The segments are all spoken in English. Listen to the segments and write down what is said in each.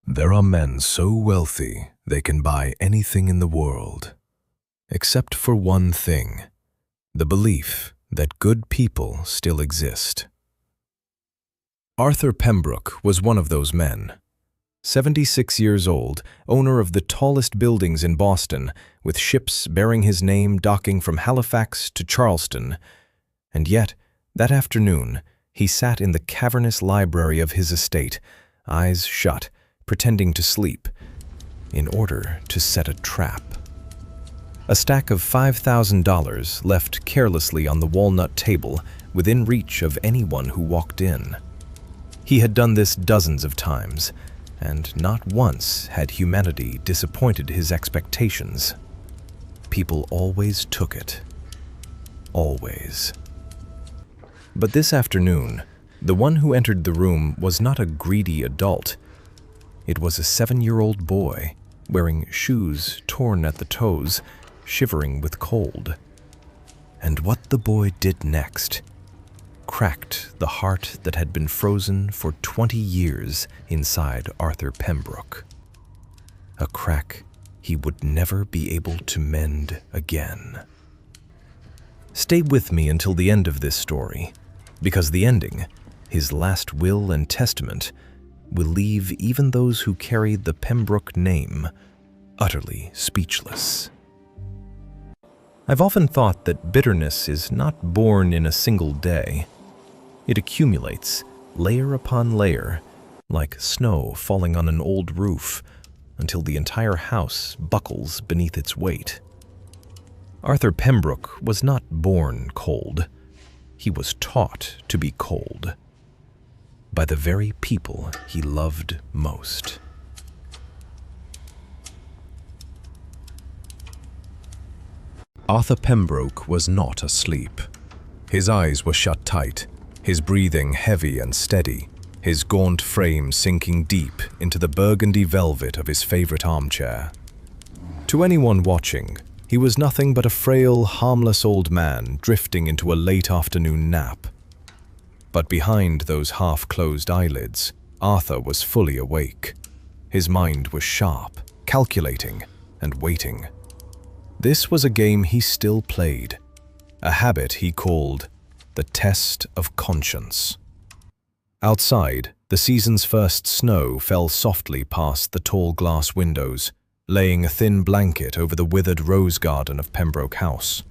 There are men so wealthy they can buy anything in the world, except for one thing, the belief that good people still exist. Arthur Pembroke was one of those men. 76 years old, owner of the tallest buildings in Boston, with ships bearing his name docking from Halifax to Charleston. And yet, that afternoon, he sat in the cavernous library of his estate, eyes shut, pretending to sleep, in order to set a trap. A stack of $5,000 left carelessly on the walnut table within reach of anyone who walked in. He had done this dozens of times, and not once had humanity disappointed his expectations. People always took it. Always. But this afternoon, the one who entered the room was not a greedy adult. It was a 7-year-old boy, wearing shoes torn at the toes, shivering with cold. And what the boy did next cracked the heart that had been frozen for 20 years inside Arthur Pembroke. A crack he would never be able to mend again. Stay with me until the end of this story, because the ending, his last will and testament, will leave even those who carried the Pembroke name utterly speechless. I've often thought that bitterness is not born in a single day. It accumulates, layer upon layer, like snow falling on an old roof, until the entire house buckles beneath its weight. Arthur Pembroke was not born cold. He was taught to be cold by the very people he loved most. Arthur Pembroke was not asleep. His eyes were shut tight, his breathing heavy and steady, his gaunt frame sinking deep into the burgundy velvet of his favorite armchair. To anyone watching, he was nothing but a frail, harmless old man drifting into a late afternoon nap. But behind those half-closed eyelids, Arthur was fully awake. His mind was sharp, calculating, and waiting. This was a game he still played, a habit he called the test of conscience. Outside, the season's first snow fell softly past the tall glass windows, laying a thin blanket over the withered rose garden of Pembroke House.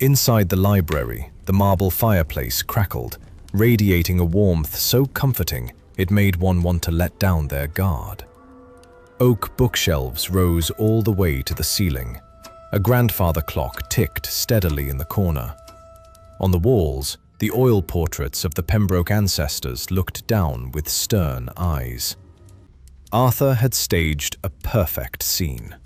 Inside the library, the marble fireplace crackled, radiating a warmth so comforting it made one want to let down their guard. Oak bookshelves rose all the way to the ceiling. A grandfather clock ticked steadily in the corner. On the walls, the oil portraits of the Pembroke ancestors looked down with stern eyes. Arthur had staged a perfect scene.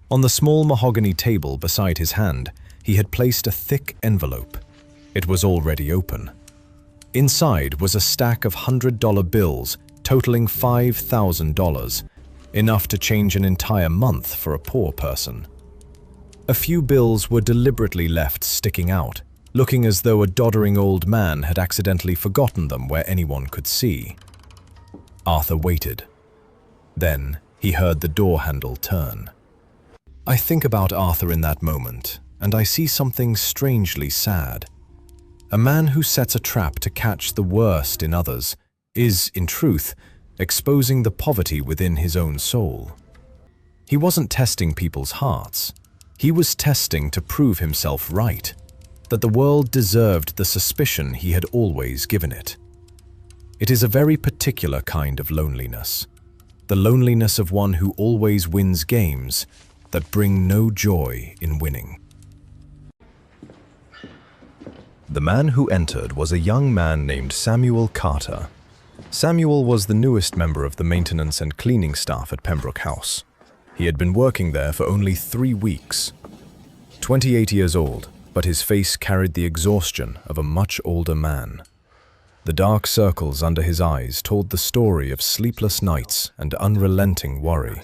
On the small mahogany table beside his hand, he had placed a thick envelope. It was already open. Inside was a stack of $100 bills totaling $5,000, enough to change an entire month for a poor person. A few bills were deliberately left sticking out, looking as though a doddering old man had accidentally forgotten them where anyone could see. Arthur waited. Then he heard the door handle turn. I think about Arthur in that moment, and I see something strangely sad. A man who sets a trap to catch the worst in others is, in truth, exposing the poverty within his own soul. He wasn't testing people's hearts. He was testing to prove himself right, that the world deserved the suspicion he had always given it. It is a very particular kind of loneliness, the loneliness of one who always wins games that bring no joy in winning. The man who entered was a young man named Samuel Carter. Samuel was the newest member of the maintenance and cleaning staff at Pembroke House. He had been working there for only 3 weeks. 28 years old, but his face carried the exhaustion of a much older man. The dark circles under his eyes told the story of sleepless nights and unrelenting worry.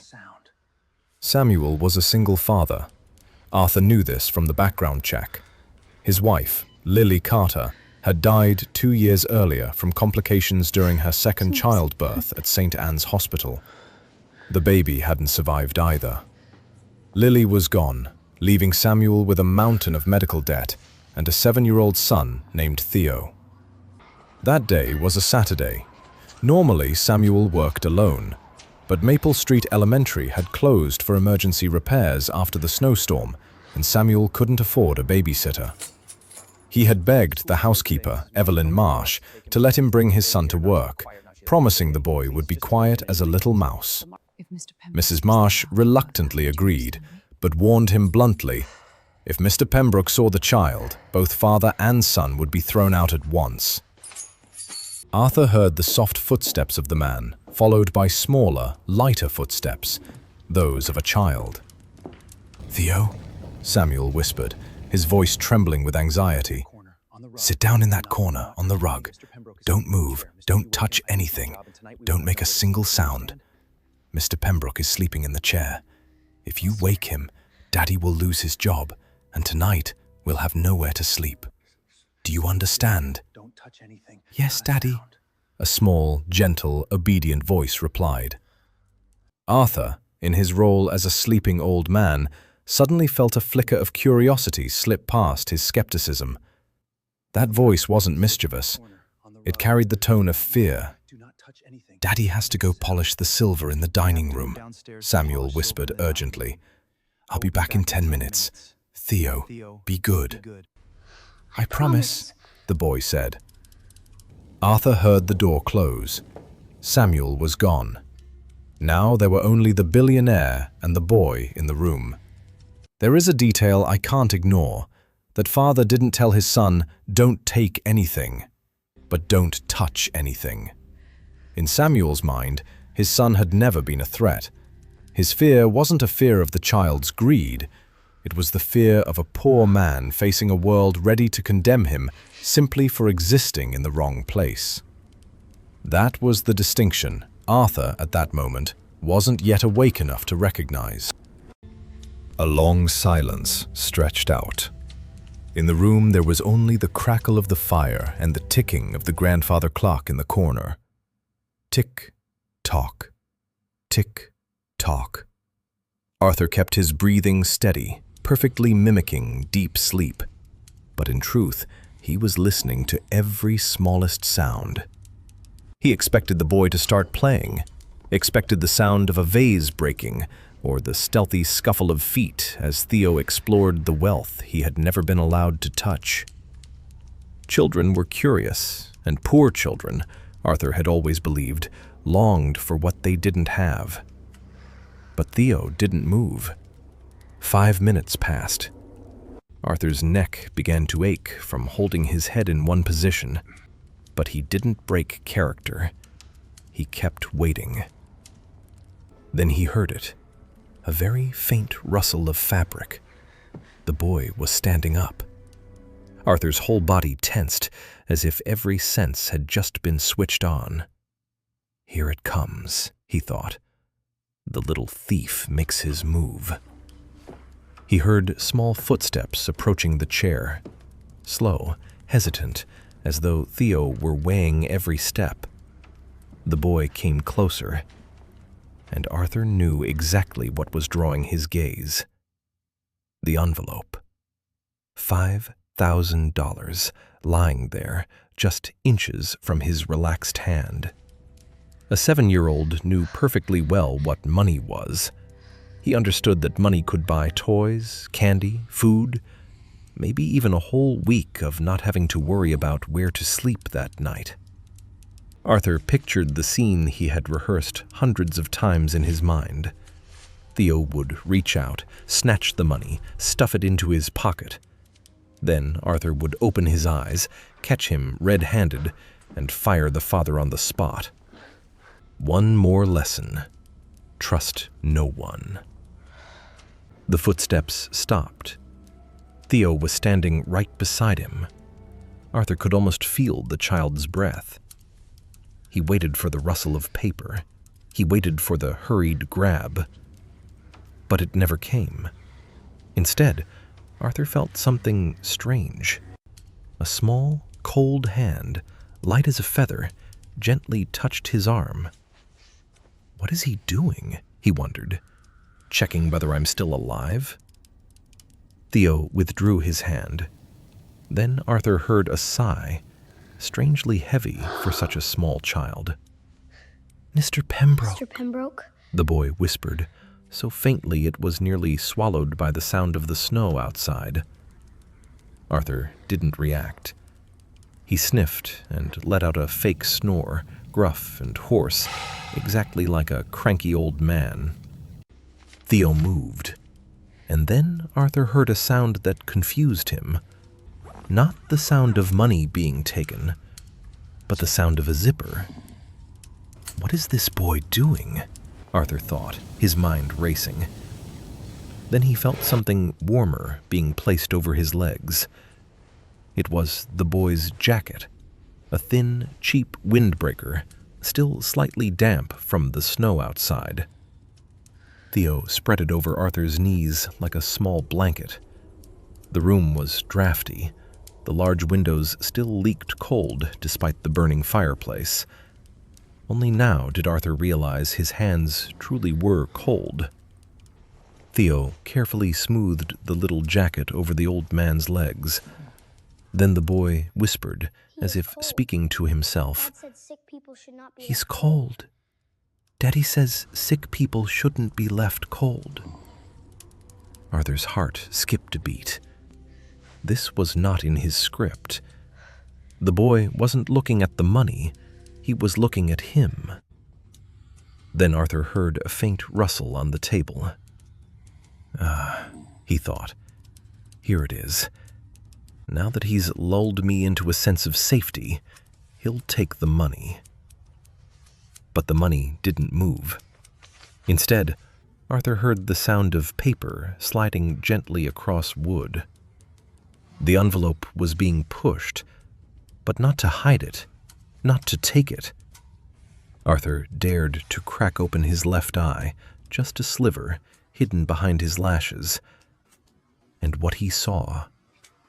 Samuel was a single father. Arthur knew this from the background check. His wife, Lily Carter, had died 2 years earlier from complications during her second childbirth at St. Anne's Hospital. The baby hadn't survived either. Lily was gone, leaving Samuel with a mountain of medical debt and a 7-year-old son named Theo. That day was a Saturday. Normally, Samuel worked alone, but Maple Street Elementary had closed for emergency repairs after the snowstorm, and Samuel couldn't afford a babysitter. He had begged the housekeeper, Evelyn Marsh, to let him bring his son to work, promising the boy would be quiet as a little mouse. Mrs. Marsh reluctantly agreed, but warned him bluntly, if Mr. Pembroke saw the child, both father and son would be thrown out at once. Arthur heard the soft footsteps of the man, followed by smaller, lighter footsteps, those of a child. "Theo?" Samuel whispered, his voice trembling with anxiety. "Sit down in that corner, on the rug. Don't move, don't touch anything, don't make a single sound. Mr. Pembroke is sleeping in the chair. If you wake him, Daddy will lose his job, and tonight we'll have nowhere to sleep. Do you understand?" "Yes, Daddy," a small, gentle, obedient voice replied. Arthur, in his role as a sleeping old man, suddenly felt a flicker of curiosity slip past his skepticism. That voice wasn't mischievous. It carried the tone of fear. "Daddy has to go polish the silver in the dining room," Samuel whispered urgently. "I'll be back in 10 minutes. Theo, be good." "I promise," the boy said. Arthur heard the door close. Samuel was gone. Now there were only the billionaire and the boy in the room. There is a detail I can't ignore, that father didn't tell his son, "Don't take anything," but "Don't touch anything." In Samuel's mind, his son had never been a threat. His fear wasn't a fear of the child's greed. It was the fear of a poor man facing a world ready to condemn him simply for existing in the wrong place. That was the distinction Arthur, at that moment, wasn't yet awake enough to recognize. A long silence stretched out. In the room there was only the crackle of the fire and the ticking of the grandfather clock in the corner. Tick, tock, tick, tock. Arthur kept his breathing steady, perfectly mimicking deep sleep. But in truth, he was listening to every smallest sound. He expected the boy to start playing, expected the sound of a vase breaking, or the stealthy scuffle of feet as Theo explored the wealth he had never been allowed to touch. Children were curious, and poor children, Arthur had always believed, longed for what they didn't have. But Theo didn't move. 5 minutes passed. Arthur's neck began to ache from holding his head in one position, but he didn't break character. He kept waiting. Then he heard it, a very faint rustle of fabric. The boy was standing up. Arthur's whole body tensed, as if every sense had just been switched on. "Here it comes," he thought. "The little thief makes his move." He heard small footsteps approaching the chair, slow, hesitant, as though Theo were weighing every step. The boy came closer, and Arthur knew exactly what was drawing his gaze. The envelope. $5,000 lying there, just inches from his relaxed hand. A 7-year-old knew perfectly well what money was. He understood that money could buy toys, candy, food, maybe even a whole week of not having to worry about where to sleep that night. Arthur pictured the scene he had rehearsed hundreds of times in his mind. Theo would reach out, snatch the money, stuff it into his pocket. Then Arthur would open his eyes, catch him red-handed, and fire the father on the spot. One more lesson. Trust no one. The footsteps stopped. Theo was standing right beside him. Arthur could almost feel the child's breath. He waited for the rustle of paper. He waited for the hurried grab. But it never came. Instead, Arthur felt something strange. A small, cold hand, light as a feather, gently touched his arm. What is he doing? He wondered. Checking whether I'm still alive? Theo withdrew his hand. Then Arthur heard a sigh, strangely heavy for such a small child. "Mr. Pembroke," Mr. Pembroke? the boy whispered, so faintly it was nearly swallowed by the sound of the snow outside. Arthur didn't react. He sniffed and let out a fake snore, gruff and hoarse, exactly like a cranky old man. Theo moved, and then Arthur heard a sound that confused him. Not the sound of money being taken, but the sound of a zipper. What is this boy doing? Arthur thought, his mind racing. Then he felt something warmer being placed over his legs. It was the boy's jacket, a thin, cheap windbreaker, still slightly damp from the snow outside. Theo spread it over Arthur's knees like a small blanket. The room was drafty. The large windows still leaked cold despite the burning fireplace. Only now did Arthur realize his hands truly were cold. Theo carefully smoothed the little jacket over the old man's legs. Then the boy whispered, as if speaking to himself, "He's cold. Daddy says sick people shouldn't be left cold." Arthur's heart skipped a beat. This was not in his script. The boy wasn't looking at the money, he was looking at him. Then Arthur heard a faint rustle on the table. He thought, here it is. Now that he's lulled me into a sense of safety, he'll take the money. But the money didn't move. Instead, Arthur heard the sound of paper sliding gently across wood. The envelope was being pushed, but not to hide it, not to take it. Arthur dared to crack open his left eye, just a sliver, hidden behind his lashes. And what he saw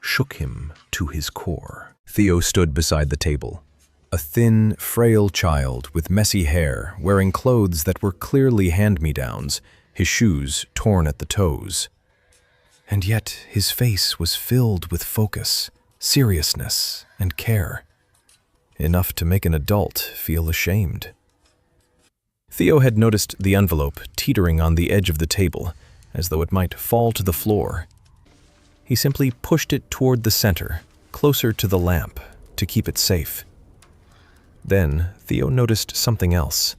shook him to his core. Theo stood beside the table, a thin, frail child with messy hair, wearing clothes that were clearly hand-me-downs, his shoes torn at the toes. And yet his face was filled with focus, seriousness, and care. Enough to make an adult feel ashamed. Theo had noticed the envelope teetering on the edge of the table, as though it might fall to the floor. He simply pushed it toward the center, closer to the lamp, to keep it safe. Then Theo noticed something else.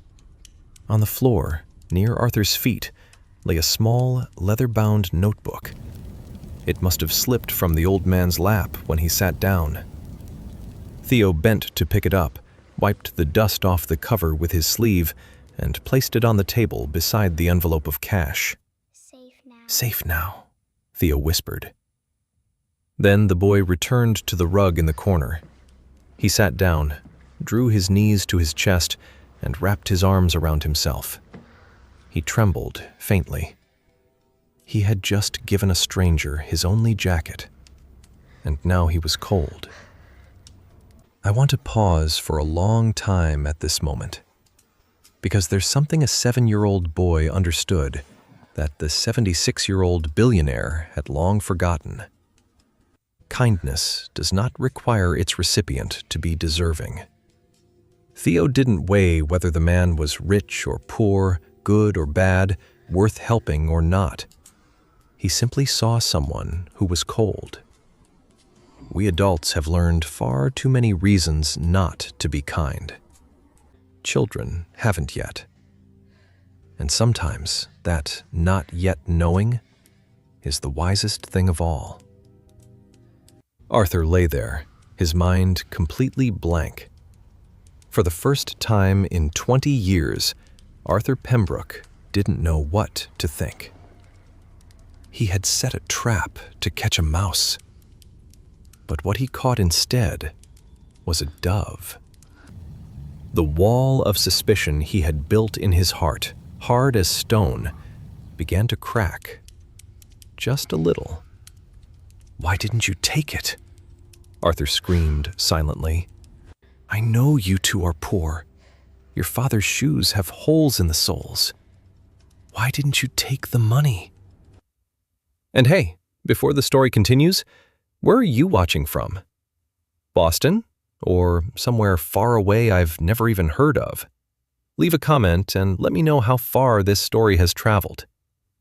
On the floor, near Arthur's feet, lay a small, leather-bound notebook. It must have slipped from the old man's lap when he sat down. Theo bent to pick it up, wiped the dust off the cover with his sleeve, and placed it on the table beside the envelope of cash. "Safe now," Theo whispered. Then the boy returned to the rug in the corner. He sat down, drew his knees to his chest, and wrapped his arms around himself. He trembled faintly. He had just given a stranger his only jacket, and now he was cold. I want to pause for a long time at this moment, because there's something a 7-year-old boy understood that the 76-year-old billionaire had long forgotten. Kindness does not require its recipient to be deserving. Theo didn't weigh whether the man was rich or poor, good or bad, worth helping or not. He simply saw someone who was cold. We adults have learned far too many reasons not to be kind. Children haven't yet. And sometimes that not yet knowing is the wisest thing of all. Arthur lay there, his mind completely blank. For the first time in 20 years, Arthur Pembroke didn't know what to think. He had set a trap to catch a mouse. But what he caught instead was a dove. The wall of suspicion he had built in his heart, hard as stone, began to crack. Just a little. "Why didn't you take it?" Arthur screamed silently. "I know you two are poor. Your father's shoes have holes in the soles. Why didn't you take the money?" And hey, before the story continues, where are you watching from? Boston? Or somewhere far away I've never even heard of? Leave a comment and let me know how far this story has traveled.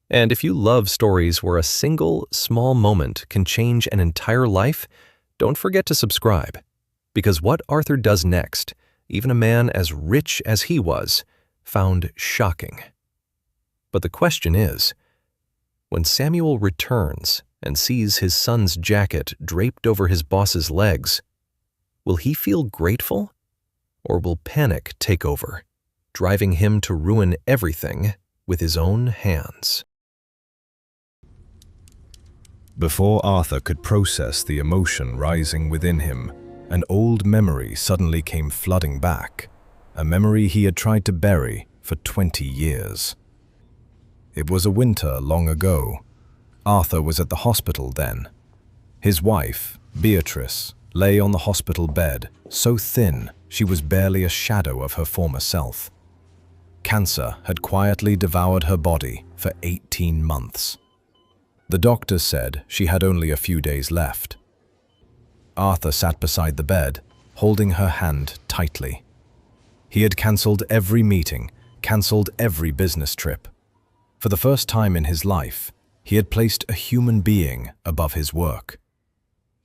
And if you love stories where a single, small moment can change an entire life, don't forget to subscribe. Because what Arthur does next, even a man as rich as he was, found shocking. But the question is, when Samuel returns and sees his son's jacket draped over his boss's legs, will he feel grateful? Or will panic take over, driving him to ruin everything with his own hands? Before Arthur could process the emotion rising within him, an old memory suddenly came flooding back, a memory he had tried to bury for 20 years. It was a winter long ago. Arthur was at the hospital then. His wife, Beatrice, lay on the hospital bed, so thin she was barely a shadow of her former self. Cancer had quietly devoured her body for 18 months. The doctors said she had only a few days left. Arthur sat beside the bed, holding her hand tightly. He had cancelled every meeting, cancelled every business trip. For the first time in his life, he had placed a human being above his work.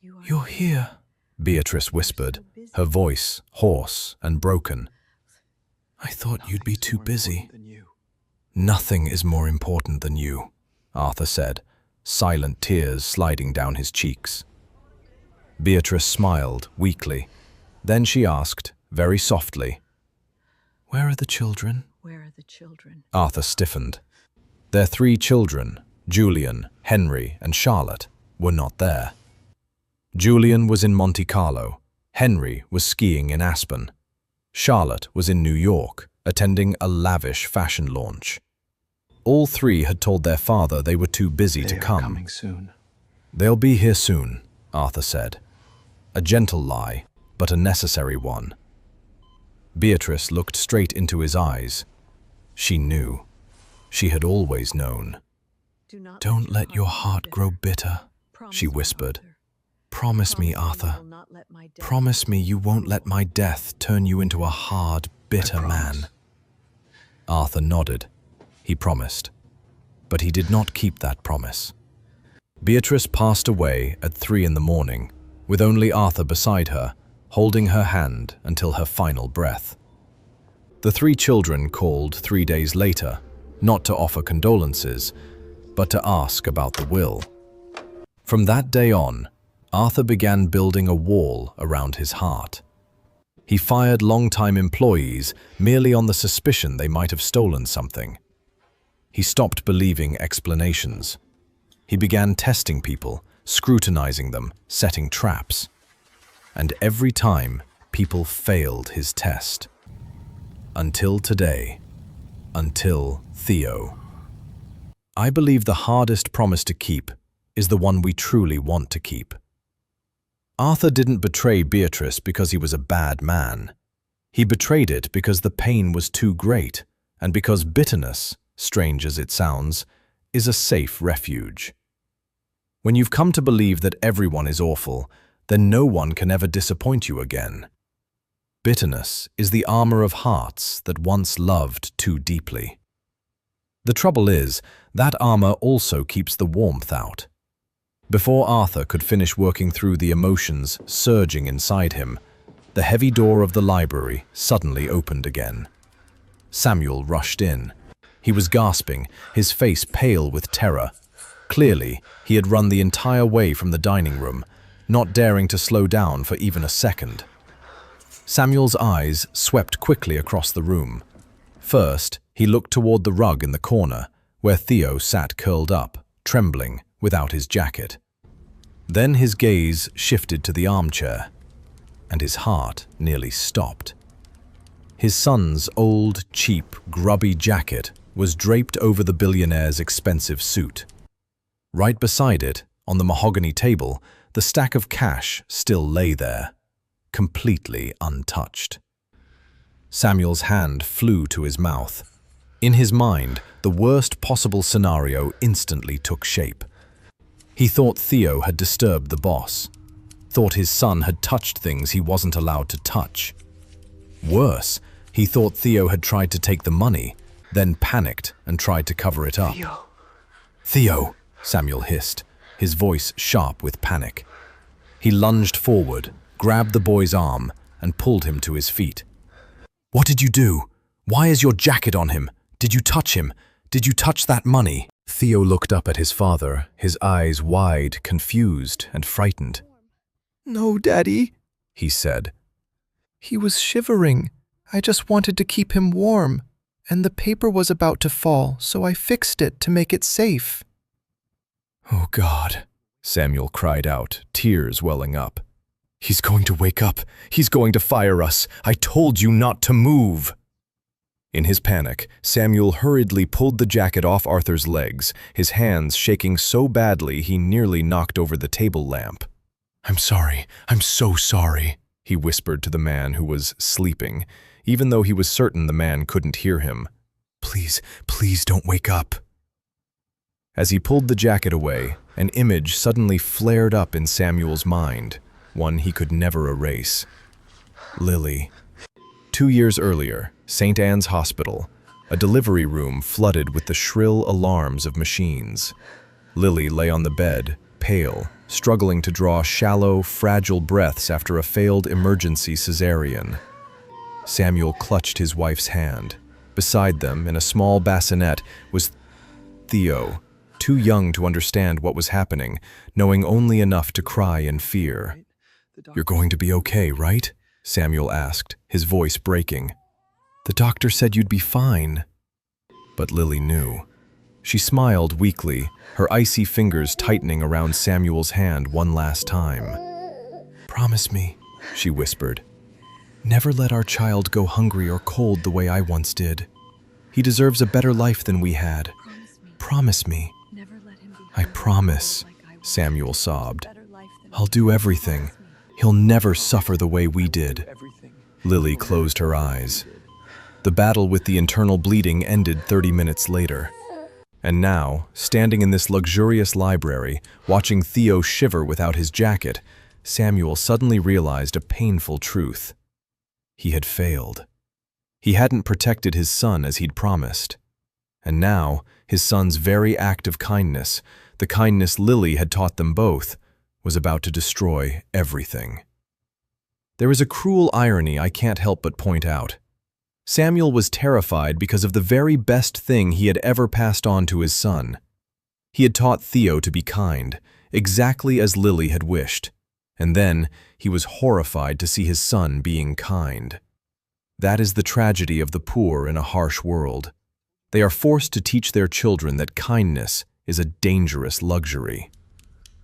"You're here," Beatrice whispered, her voice hoarse and broken. "I thought you'd be too busy." "Nothing is more important than you," Arthur said, silent tears sliding down his cheeks. Beatrice smiled weakly. Then she asked, very softly, "Where are the children?" Arthur stiffened. Their 3 children, Julian, Henry, and Charlotte, were not there. Julian was in Monte Carlo. Henry was skiing in Aspen. Charlotte was in New York, attending a lavish fashion launch. All 3 had told their father they were too busy to come. Coming soon. "They'll be here soon," Arthur said. A gentle lie, but a necessary one. Beatrice looked straight into his eyes. She knew. She had always known. "Don't let your heart grow bitter," she whispered. "Promise me, Arthur. Promise me you won't let my death turn you into a hard, bitter man." Arthur nodded. He promised. But he did not keep that promise. Beatrice passed away at 3 in the morning, with only Arthur beside her, holding her hand until her final breath. The 3 children called 3 days later, not to offer condolences, but to ask about the will. From that day on, Arthur began building a wall around his heart. He fired long-time employees merely on the suspicion they might have stolen something. He stopped believing explanations. He began testing people, scrutinizing them, setting traps. And every time, people failed his test. Until today. Until Theo. I believe the hardest promise to keep is the one we truly want to keep. Arthur didn't betray Beatrice because he was a bad man. He betrayed it because the pain was too great, and because bitterness, strange as it sounds, is a safe refuge. When you've come to believe that everyone is awful, then no one can ever disappoint you again. Bitterness is the armor of hearts that once loved too deeply. The trouble is, that armor also keeps the warmth out. Before Arthur could finish working through the emotions surging inside him, the heavy door of the library suddenly opened again. Samuel rushed in. He was gasping, his face pale with terror. Clearly, he had run the entire way from the dining room, not daring to slow down for even a second. Samuel's eyes swept quickly across the room. First, he looked toward the rug in the corner, where Theo sat curled up, trembling, without his jacket. Then his gaze shifted to the armchair, and his heart nearly stopped. His son's old, cheap, grubby jacket was draped over the billionaire's expensive suit. Right beside it, on the mahogany table, the stack of cash still lay there, completely untouched. Samuel's hand flew to his mouth. In his mind, the worst possible scenario instantly took shape. He thought Theo had disturbed the boss, thought his son had touched things he wasn't allowed to touch. Worse, he thought Theo had tried to take the money, then panicked and tried to cover it up. Theo! Theo, Samuel hissed, his voice sharp with panic. He lunged forward, grabbed the boy's arm, and pulled him to his feet. What did you do? Why is your jacket on him? Did you touch him? Did you touch that money? Theo looked up at his father, his eyes wide, confused and frightened. No, Daddy, he said. he was shivering. I just wanted to keep him warm, and the paper was about to fall, so I fixed it to make it safe. Oh God, Samuel cried out, tears welling up. He's going to wake up. He's going to fire us. I told you not to move. In his panic, Samuel hurriedly pulled the jacket off Arthur's legs, his hands shaking so badly he nearly knocked over the table lamp. I'm sorry. I'm so sorry, he whispered to the man who was sleeping, even though he was certain the man couldn't hear him. Please, please don't wake up. As he pulled the jacket away, an image suddenly flared up in Samuel's mind, one he could never erase. Lily. 2 years earlier, St. Anne's Hospital, a delivery room flooded with the shrill alarms of machines. Lily lay on the bed, pale, struggling to draw shallow, fragile breaths after a failed emergency cesarean. Samuel clutched his wife's hand. Beside them, in a small bassinet, was Theo, too young to understand what was happening, knowing only enough to cry in fear. You're going to be okay, right? Samuel asked, his voice breaking. The doctor said you'd be fine. But Lily knew. She smiled weakly, her icy fingers tightening around Samuel's hand one last time. Promise me, she whispered. Never let our child go hungry or cold the way I once did. He deserves a better life than we had. Promise me. I promise, Samuel sobbed. I'll do everything. He'll never suffer the way we did. Lily closed her eyes. The battle with the internal bleeding ended 30 minutes later. And now, standing in this luxurious library, watching Theo shiver without his jacket, Samuel suddenly realized a painful truth. He had failed. He hadn't protected his son as he'd promised. And now, his son's very act of kindness, the kindness Lily had taught them both, was about to destroy everything. There is a cruel irony I can't help but point out. Samuel was terrified because of the very best thing he had ever passed on to his son. He had taught Theo to be kind, exactly as Lily had wished, and then he was horrified to see his son being kind. That is the tragedy of the poor in a harsh world. They are forced to teach their children that kindness is a dangerous luxury.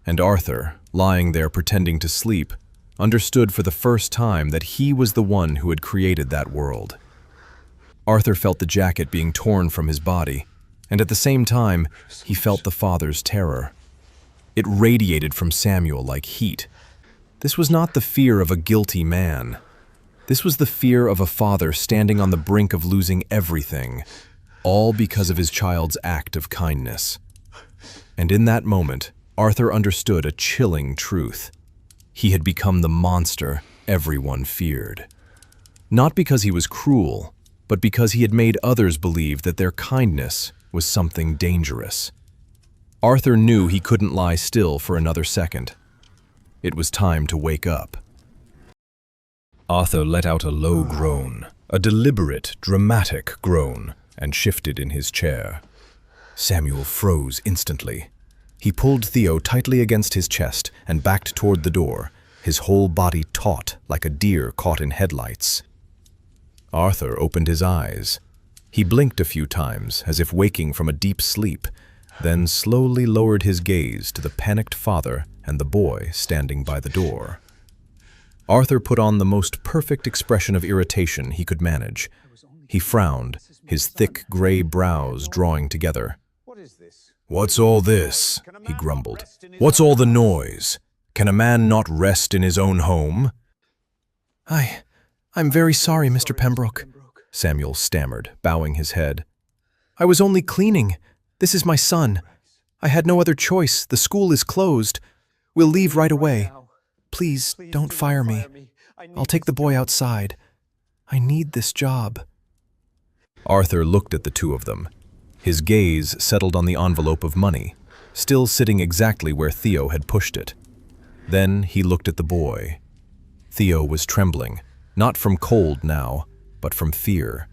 And Arthur, lying there pretending to sleep, understood for the first time that he was the one who had created that world. Arthur felt the jacket being torn from his body, and at the same time, he felt the father's terror. It radiated from Samuel like heat. This was not the fear of a guilty man. This was the fear of a father standing on the brink of losing everything, all because of his child's act of kindness. And in that moment, Arthur understood a chilling truth. He had become the monster everyone feared. Not because he was cruel, but because he had made others believe that their kindness was something dangerous. Arthur knew he couldn't lie still for another second. It was time to wake up. Arthur let out a low groan, a deliberate, dramatic groan, and shifted in his chair. Samuel froze instantly. He pulled Theo tightly against his chest and backed toward the door, his whole body taut like a deer caught in headlights. Arthur opened his eyes. He blinked a few times, as if waking from a deep sleep, then slowly lowered his gaze to the panicked father and the boy standing by the door. Arthur put on the most perfect expression of irritation he could manage. He frowned, his thick gray brows drawing together. "What's all this?" he grumbled. "What's all the noise? Can a man not rest in his own home? I'm very sorry, Mr. Pembroke, Samuel stammered, bowing his head. I was only cleaning. This is my son. I had no other choice. The school is closed. We'll leave right away. Please, don't fire me. I'll take the boy outside. I need this job. Arthur looked at the two of them. His gaze settled on the envelope of money, still sitting exactly where Theo had pushed it. Then he looked at the boy. Theo was trembling, not from cold now, but from fear.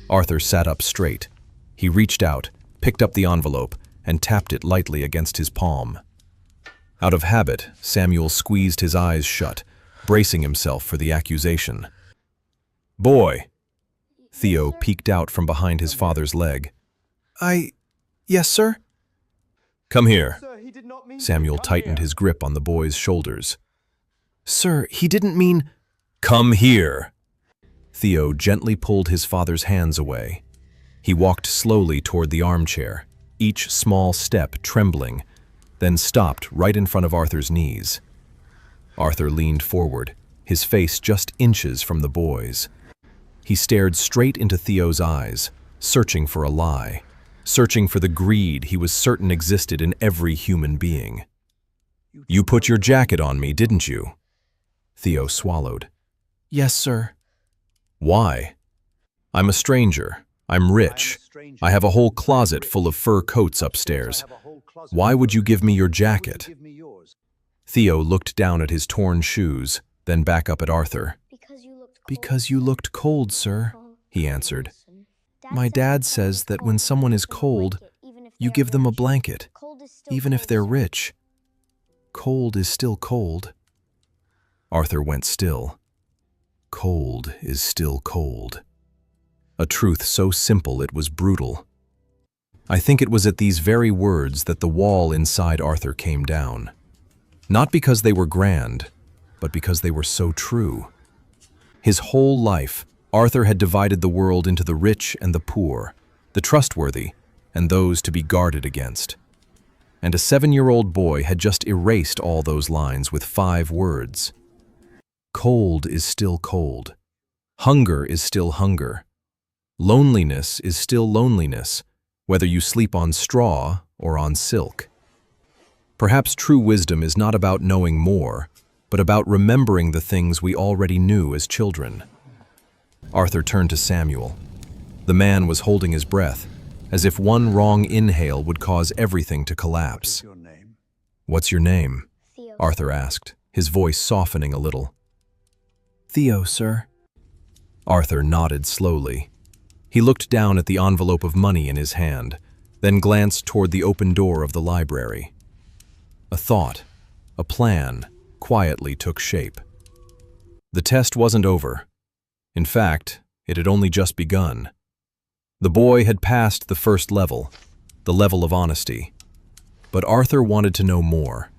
Arthur sat up straight. He reached out, picked up the envelope, and tapped it lightly against his palm. Out of habit, Samuel squeezed his eyes shut, bracing himself for the accusation. "Boy!" Theo peeked out from behind his father's leg. Yes, sir? "Come here." Samuel tightened his grip on the boy's shoulders. Sir, he didn't mean... "Come here." Theo gently pulled his father's hands away. He walked slowly toward the armchair, each small step trembling, then stopped right in front of Arthur's knees. Arthur leaned forward, his face just inches from the boy's. He stared straight into Theo's eyes, searching for a lie, searching for the greed he was certain existed in every human being. "You put your jacket on me, didn't you?" Theo swallowed. Yes, sir. "Why?" "I'm a stranger. I'm rich. I have a whole closet full of fur coats upstairs. Why would you give me your jacket?" Theo looked down at his torn shoes, then back up at Arthur. Because you looked cold, sir, he answered. My dad says that when someone is cold, you give them a blanket, even if they're rich. Cold is still cold. Arthur went still. Cold is still cold. A truth so simple it was brutal. I think it was at these very words that the wall inside Arthur came down. Not because they were grand, but because they were so true. His whole life, Arthur had divided the world into the rich and the poor, the trustworthy, and those to be guarded against. And a 7-year-old boy had just erased all those lines with 5 words. Cold is still cold. Hunger is still hunger. Loneliness is still loneliness, whether you sleep on straw or on silk. Perhaps true wisdom is not about knowing more, but about remembering the things we already knew as children. Arthur turned to Samuel. The man was holding his breath, as if one wrong inhale would cause everything to collapse. "What's your name?" Arthur asked, his voice softening a little. Theo, sir. Arthur nodded slowly. He looked down at the envelope of money in his hand, then glanced toward the open door of the library. A thought, a plan, quietly took shape. The test wasn't over. In fact, it had only just begun. The boy had passed the first level, the level of honesty. But Arthur wanted to know more.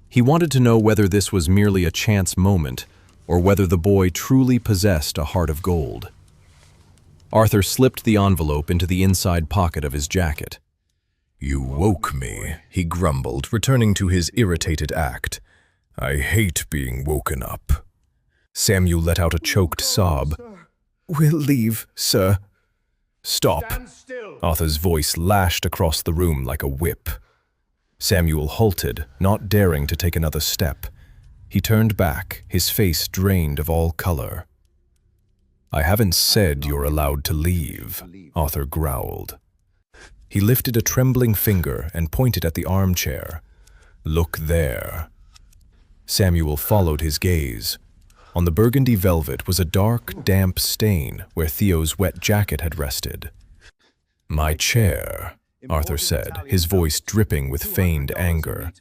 He wanted to know whether this was merely a chance moment, or whether the boy truly possessed a heart of gold. Arthur slipped the envelope into the inside pocket of his jacket. "You woke me," he grumbled, returning to his irritated act. "I hate being woken up." Samuel let out a choked sob. "We'll leave, sir." "Stop." Arthur's voice lashed across the room like a whip. Samuel halted, not daring to take another step. He turned back, his face drained of all color. "I haven't said you're allowed to leave," Arthur growled. He lifted a trembling finger and pointed at the armchair. "Look there." Samuel followed his gaze. On the burgundy velvet was a dark, damp stain where Theo's wet jacket had rested. "My chair," Arthur said, his voice dripping with feigned anger.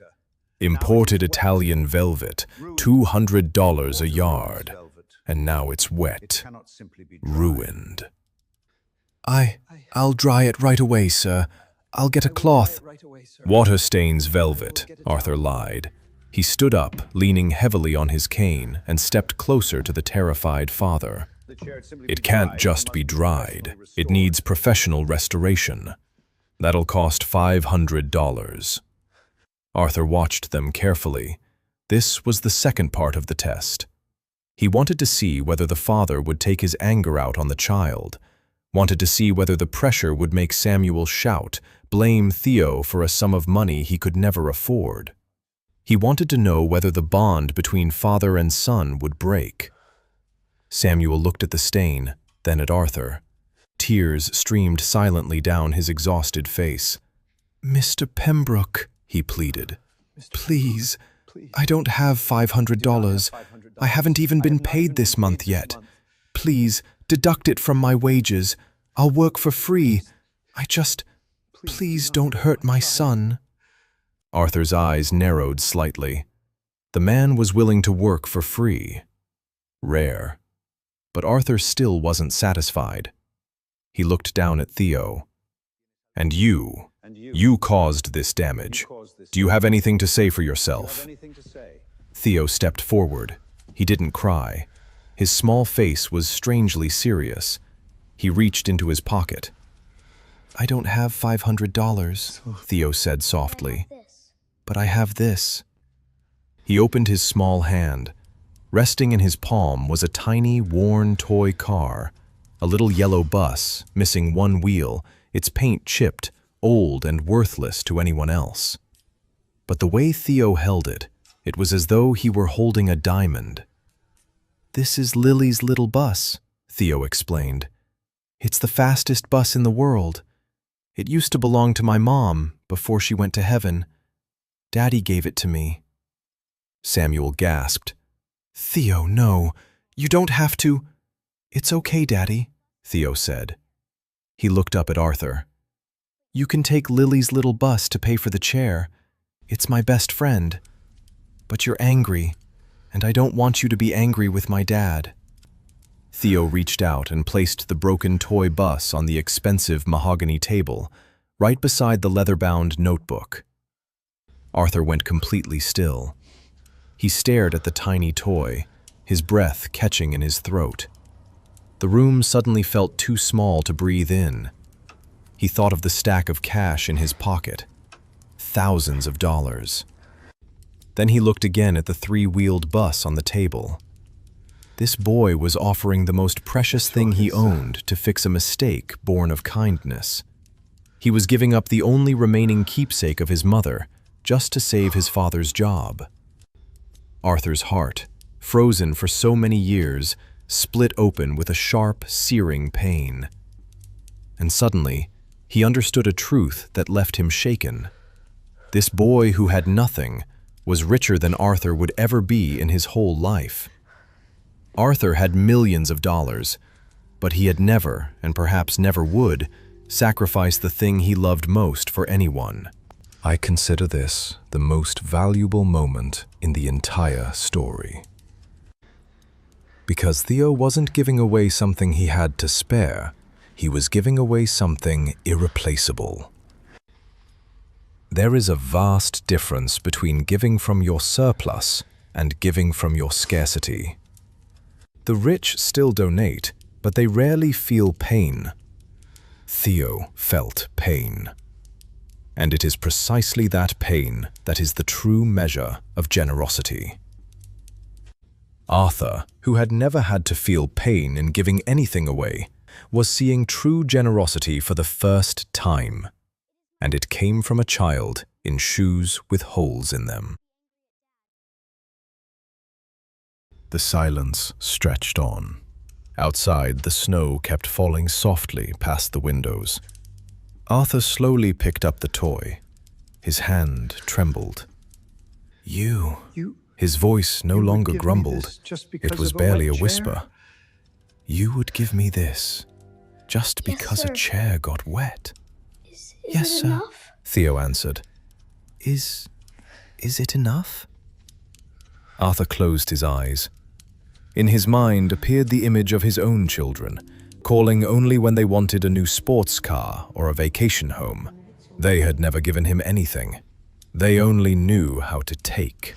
"Imported Italian velvet, $200 a yard. And now it's wet. Ruined." I'll dry it right away, sir. I'll get a cloth. "Water stains velvet," Arthur lied. He stood up, leaning heavily on his cane, and stepped closer to the terrified father. "It can't just be dried. It needs professional restoration. That'll cost $500. Arthur watched them carefully, This was the second part of the test. He wanted to see whether the father would take his anger out on the child, wanted to see whether the pressure would make Samuel shout, blame Theo for a sum of money he could never afford. He wanted to know whether the bond between father and son would break. Samuel looked at the stain, then at Arthur. Tears streamed silently down his exhausted face. "Mr. Pembroke," he pleaded, "please, I don't have $500. I haven't even been paid this month yet. Please, deduct it from my wages. I'll work for free. Please don't hurt my son." Arthur's eyes narrowed slightly. The man was willing to work for free. Rare. But Arthur still wasn't satisfied. He looked down at Theo. "And you caused this damage. Do you have anything to say for yourself?" Theo stepped forward. He didn't cry. His small face was strangely serious. He reached into his pocket. "I don't have $500, Theo said softly. "But I have this." He opened his small hand. Resting in his palm was a tiny, worn toy car, a little yellow bus, missing one wheel, its paint chipped, old and worthless to anyone else. But the way Theo held it, it was as though he were holding a diamond. "This is Lily's little bus," Theo explained. "It's the fastest bus in the world. It used to belong to my mom before she went to heaven. Daddy gave it to me." Samuel gasped. "Theo, no, you don't have to." "It's okay, Daddy," Theo said. He looked up at Arthur. "You can take Lily's little bus to pay for the chair. It's my best friend. But you're angry, and I don't want you to be angry with my dad." Theo reached out and placed the broken toy bus on the expensive mahogany table, right beside the leather-bound notebook. Arthur went completely still. He stared at the tiny toy, his breath catching in his throat. The room suddenly felt too small to breathe in. He thought of the stack of cash in his pocket. Thousands of dollars. Then he looked again at the three-wheeled bus on the table. This boy was offering the most precious thing he owned to fix a mistake born of kindness. He was giving up the only remaining keepsake of his mother, just to save his father's job. Arthur's heart, frozen for so many years, split open with a sharp, searing pain. And suddenly, he understood a truth that left him shaken. This boy who had nothing was richer than Arthur would ever be in his whole life. Arthur had millions of dollars, but he had never, and perhaps never would, sacrifice the thing he loved most for anyone. I consider this the most valuable moment in the entire story. Because Theo wasn't giving away something he had to spare, he was giving away something irreplaceable. There is a vast difference between giving from your surplus and giving from your scarcity. The rich still donate, but they rarely feel pain. Theo felt pain. And it is precisely that pain that is the true measure of generosity. Arthur, who had never had to feel pain in giving anything away, was seeing true generosity for the first time. And it came from a child in shoes with holes in them. The silence stretched on. Outside, the snow kept falling softly past the windows. Arthur slowly picked up the toy. His hand trembled. You. His voice no longer grumbled. It was barely a whisper. "You would give me this just because a chair got wet." "Yes, sir," enough? Theo answered. Is it enough?" Arthur closed his eyes. In his mind appeared the image of his own children, calling only when they wanted a new sports car or a vacation home. They had never given him anything. They only knew how to take.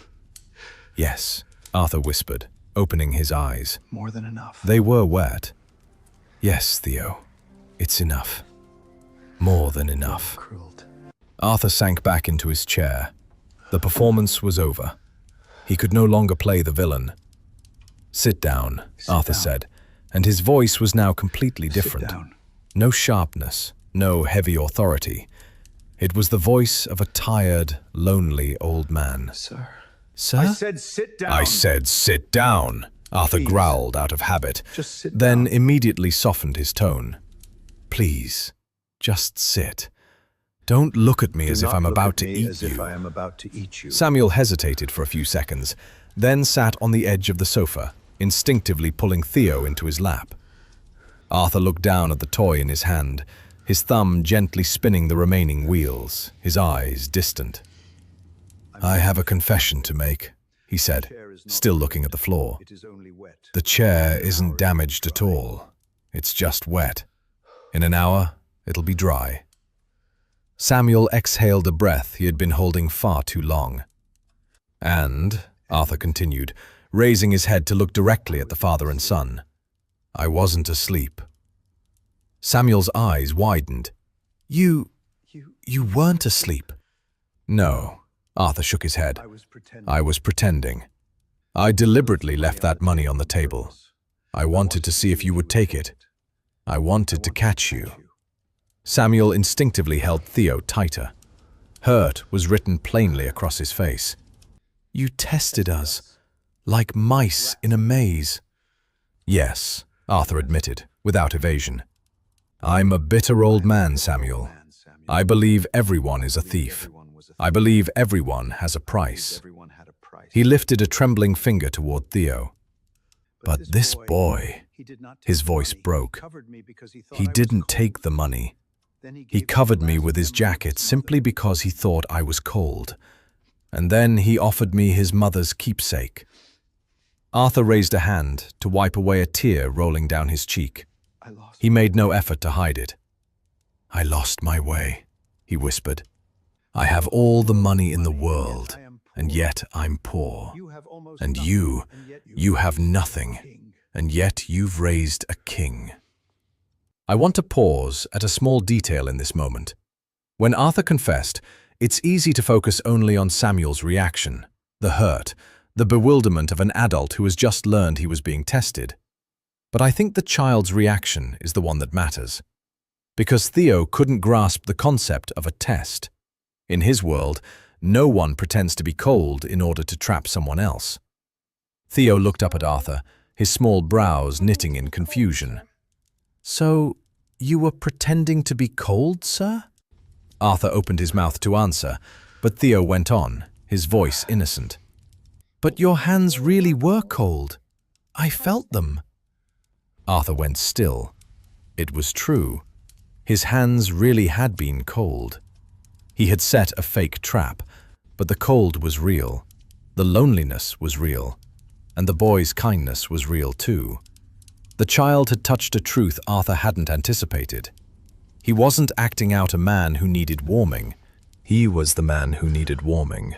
"Yes," Arthur whispered, opening his eyes. "More than enough." They were wet. "Yes, Theo, it's enough. More than enough." Arthur sank back into his chair. The performance was over. He could no longer play the villain. "Sit down," Arthur said, and his voice was now completely different. No sharpness, no heavy authority. It was the voice of a tired, lonely old man. Sir? "Sir?" I said sit down. "I said sit down," Arthur Please. growled out of habit, Just sit then down. immediately softened his tone. "Please, just sit. Don't look at me as if I'm about to eat you." I am about to eat you. Samuel hesitated for a few seconds, then sat on the edge of the sofa, instinctively pulling Theo into his lap. Arthur looked down at the toy in his hand, his thumb gently spinning the remaining wheels, his eyes distant. "I have a confession to make," he said, still looking at the floor. It is only wet. "The chair isn't damaged at all. It's just wet. In an hour, it'll be dry." Samuel exhaled a breath he had been holding far too long. "And," Arthur continued, raising his head to look directly at the father and son, "I wasn't asleep." Samuel's eyes widened. You weren't asleep?" "No," Arthur shook his head. "I was pretending. I deliberately left that money on the table. I wanted to see if you would take it. I wanted to catch you." Samuel instinctively held Theo tighter. Hurt was written plainly across his face. "You tested us, like mice in a maze." "Yes," Arthur admitted, without evasion. "I'm a bitter old man, Samuel. I believe everyone is a thief. I believe everyone has a price." He lifted a trembling finger toward Theo. "But this boy," his voice broke. "He didn't take the money. He covered me with his jacket simply because he thought I was cold. And then he offered me his mother's keepsake." Arthur raised a hand to wipe away a tear rolling down his cheek. He made no effort to hide it. "I lost my way," he whispered. "I have all the money in the world, and yet I'm poor. And you have nothing, and yet you've raised a king." I want to pause at a small detail in this moment. When Arthur confessed, it's easy to focus only on Samuel's reaction, the hurt, the bewilderment of an adult who has just learned he was being tested. But I think the child's reaction is the one that matters. Because Theo couldn't grasp the concept of a test. In his world, no one pretends to be cold in order to trap someone else. Theo looked up at Arthur, his small brows knitting in confusion. "So, you were pretending to be cold, sir?" Arthur opened his mouth to answer, but Theo went on, his voice innocent. "But your hands really were cold. I felt them." Arthur went still. It was true. His hands really had been cold. He had set a fake trap, but the cold was real. The loneliness was real. And the boy's kindness was real too. The child had touched a truth Arthur hadn't anticipated. He wasn't acting out a man who needed warming. He was the man who needed warming.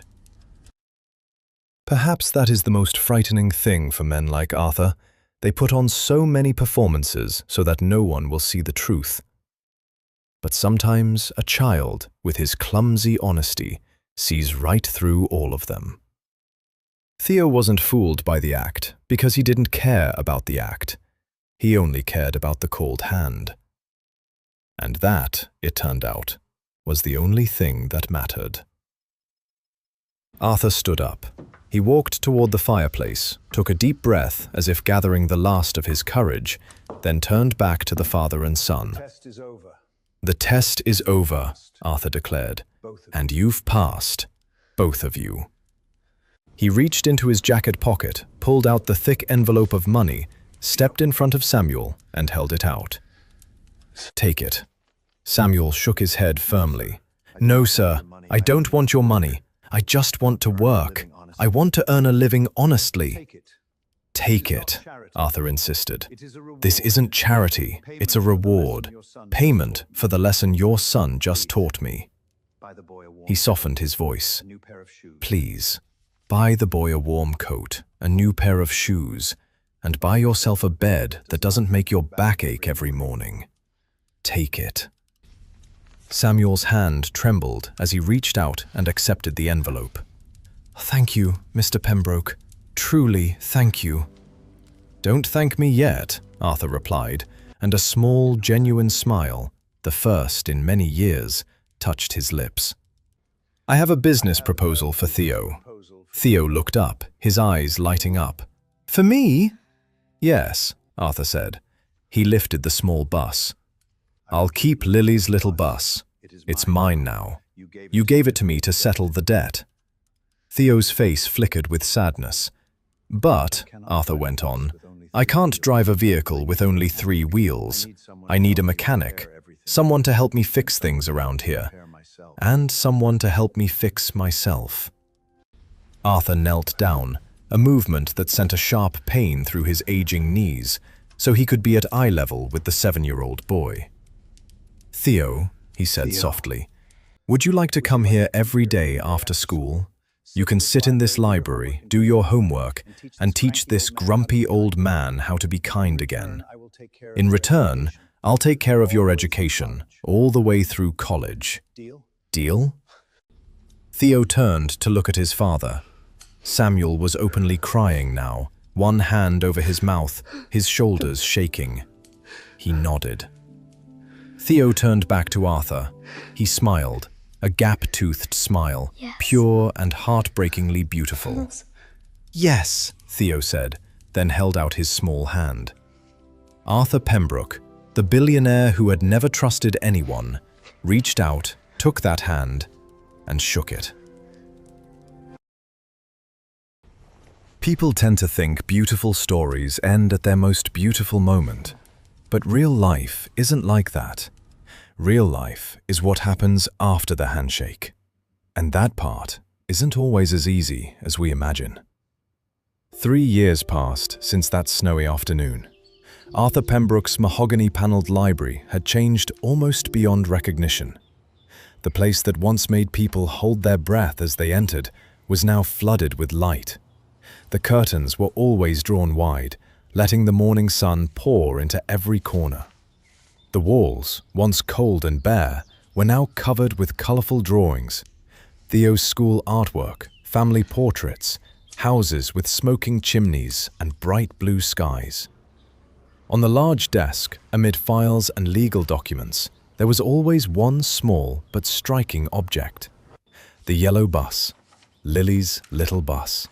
Perhaps that is the most frightening thing for men like Arthur. They put on so many performances so that no one will see the truth. But sometimes a child, with his clumsy honesty, sees right through all of them. Theo wasn't fooled by the act because he didn't care about the act. He only cared about the cold hand. And that, it turned out, was the only thing that mattered. Arthur stood up. He walked toward the fireplace, took a deep breath as if gathering the last of his courage, then turned back to the father and son. "The test is over," Arthur declared, "and you've passed, both of you." He reached into his jacket pocket, pulled out the thick envelope of money, stepped in front of Samuel, and held it out. "Take it." Samuel shook his head firmly. "No, sir, I don't want your money. I just want to work. I want to earn a living honestly." "Take it," Arthur insisted. "This isn't charity, it's a reward, payment for the lesson your son just taught me." He softened his voice. "Please, buy the boy a warm coat, a new pair of shoes, and buy yourself a bed that doesn't make your back ache every morning. Take it." Samuel's hand trembled as he reached out and accepted the envelope. Thank you, Mr. Pembroke. Truly, thank you. Don't thank me yet, Arthur replied, and a small, genuine smile, the first in many years, touched his lips. I have a business proposal for Theo. Theo looked up, his eyes lighting up. For me? Yes, Arthur said. He lifted the small bus. I'll keep Lily's little bus. It's mine now. You gave it to me to settle the debt. Theo's face flickered with sadness. But, Arthur went on, I can't drive a vehicle with only 3 wheels. I need a mechanic, someone to help me fix things around here, and someone to help me fix myself. Arthur knelt down, a movement that sent a sharp pain through his aging knees, so he could be at eye level with the 7-year-old boy. Theo, he said softly, would you like to come here every day after school? You can sit in this library, do your homework, and teach this grumpy old man how to be kind again. In return, I'll take care of your education, all the way through college. Deal? Theo turned to look at his father. Samuel was openly crying now, one hand over his mouth, his shoulders shaking. He nodded. Theo turned back to Arthur. He smiled, a gap-toothed smile, pure and heartbreakingly beautiful. Yes, Theo said, then held out his small hand. Arthur Pembroke, the billionaire who had never trusted anyone, reached out, took that hand, and shook it. People tend to think beautiful stories end at their most beautiful moment. But real life isn't like that. Real life is what happens after the handshake. And that part isn't always as easy as we imagine. 3 years passed since that snowy afternoon. Arthur Pembroke's mahogany-paneled library had changed almost beyond recognition. The place that once made people hold their breath as they entered was now flooded with light. The curtains were always drawn wide, letting the morning sun pour into every corner. The walls, once cold and bare, were now covered with colorful drawings. Theo's school artwork, family portraits, houses with smoking chimneys and bright blue skies. On the large desk, amid files and legal documents, there was always one small but striking object. The yellow bus, Lily's little bus.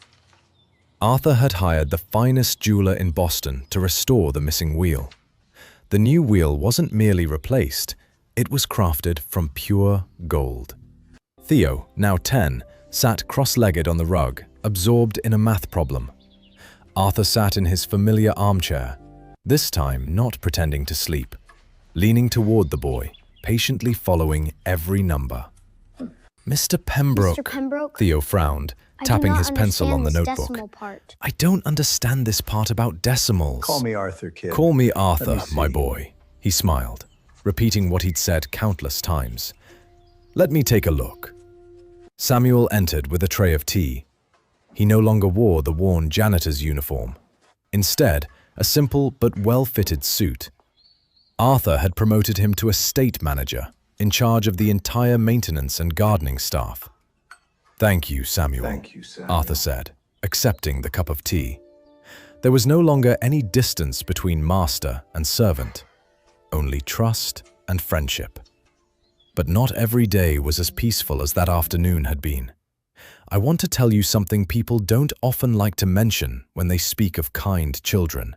Arthur had hired the finest jeweler in Boston to restore the missing wheel. The new wheel wasn't merely replaced, it was crafted from pure gold. Theo, now 10, sat cross-legged on the rug, absorbed in a math problem. Arthur sat in his familiar armchair, this time not pretending to sleep, leaning toward the boy, patiently following every number. Mr. Pembroke, Theo frowned, tapping his pencil on the notebook. I don't understand this part about decimals. Call me Arthur, kid. Call me Arthur, my boy, he smiled, repeating what he'd said countless times. Let me take a look. Samuel entered with a tray of tea. He no longer wore the worn janitor's uniform. Instead, a simple but well-fitted suit. Arthur had promoted him to estate manager, in charge of the entire maintenance and gardening staff. Thank you, Samuel, Arthur said, accepting the cup of tea. There was no longer any distance between master and servant, only trust and friendship. But not every day was as peaceful as that afternoon had been. I want to tell you something people don't often like to mention when they speak of kind children.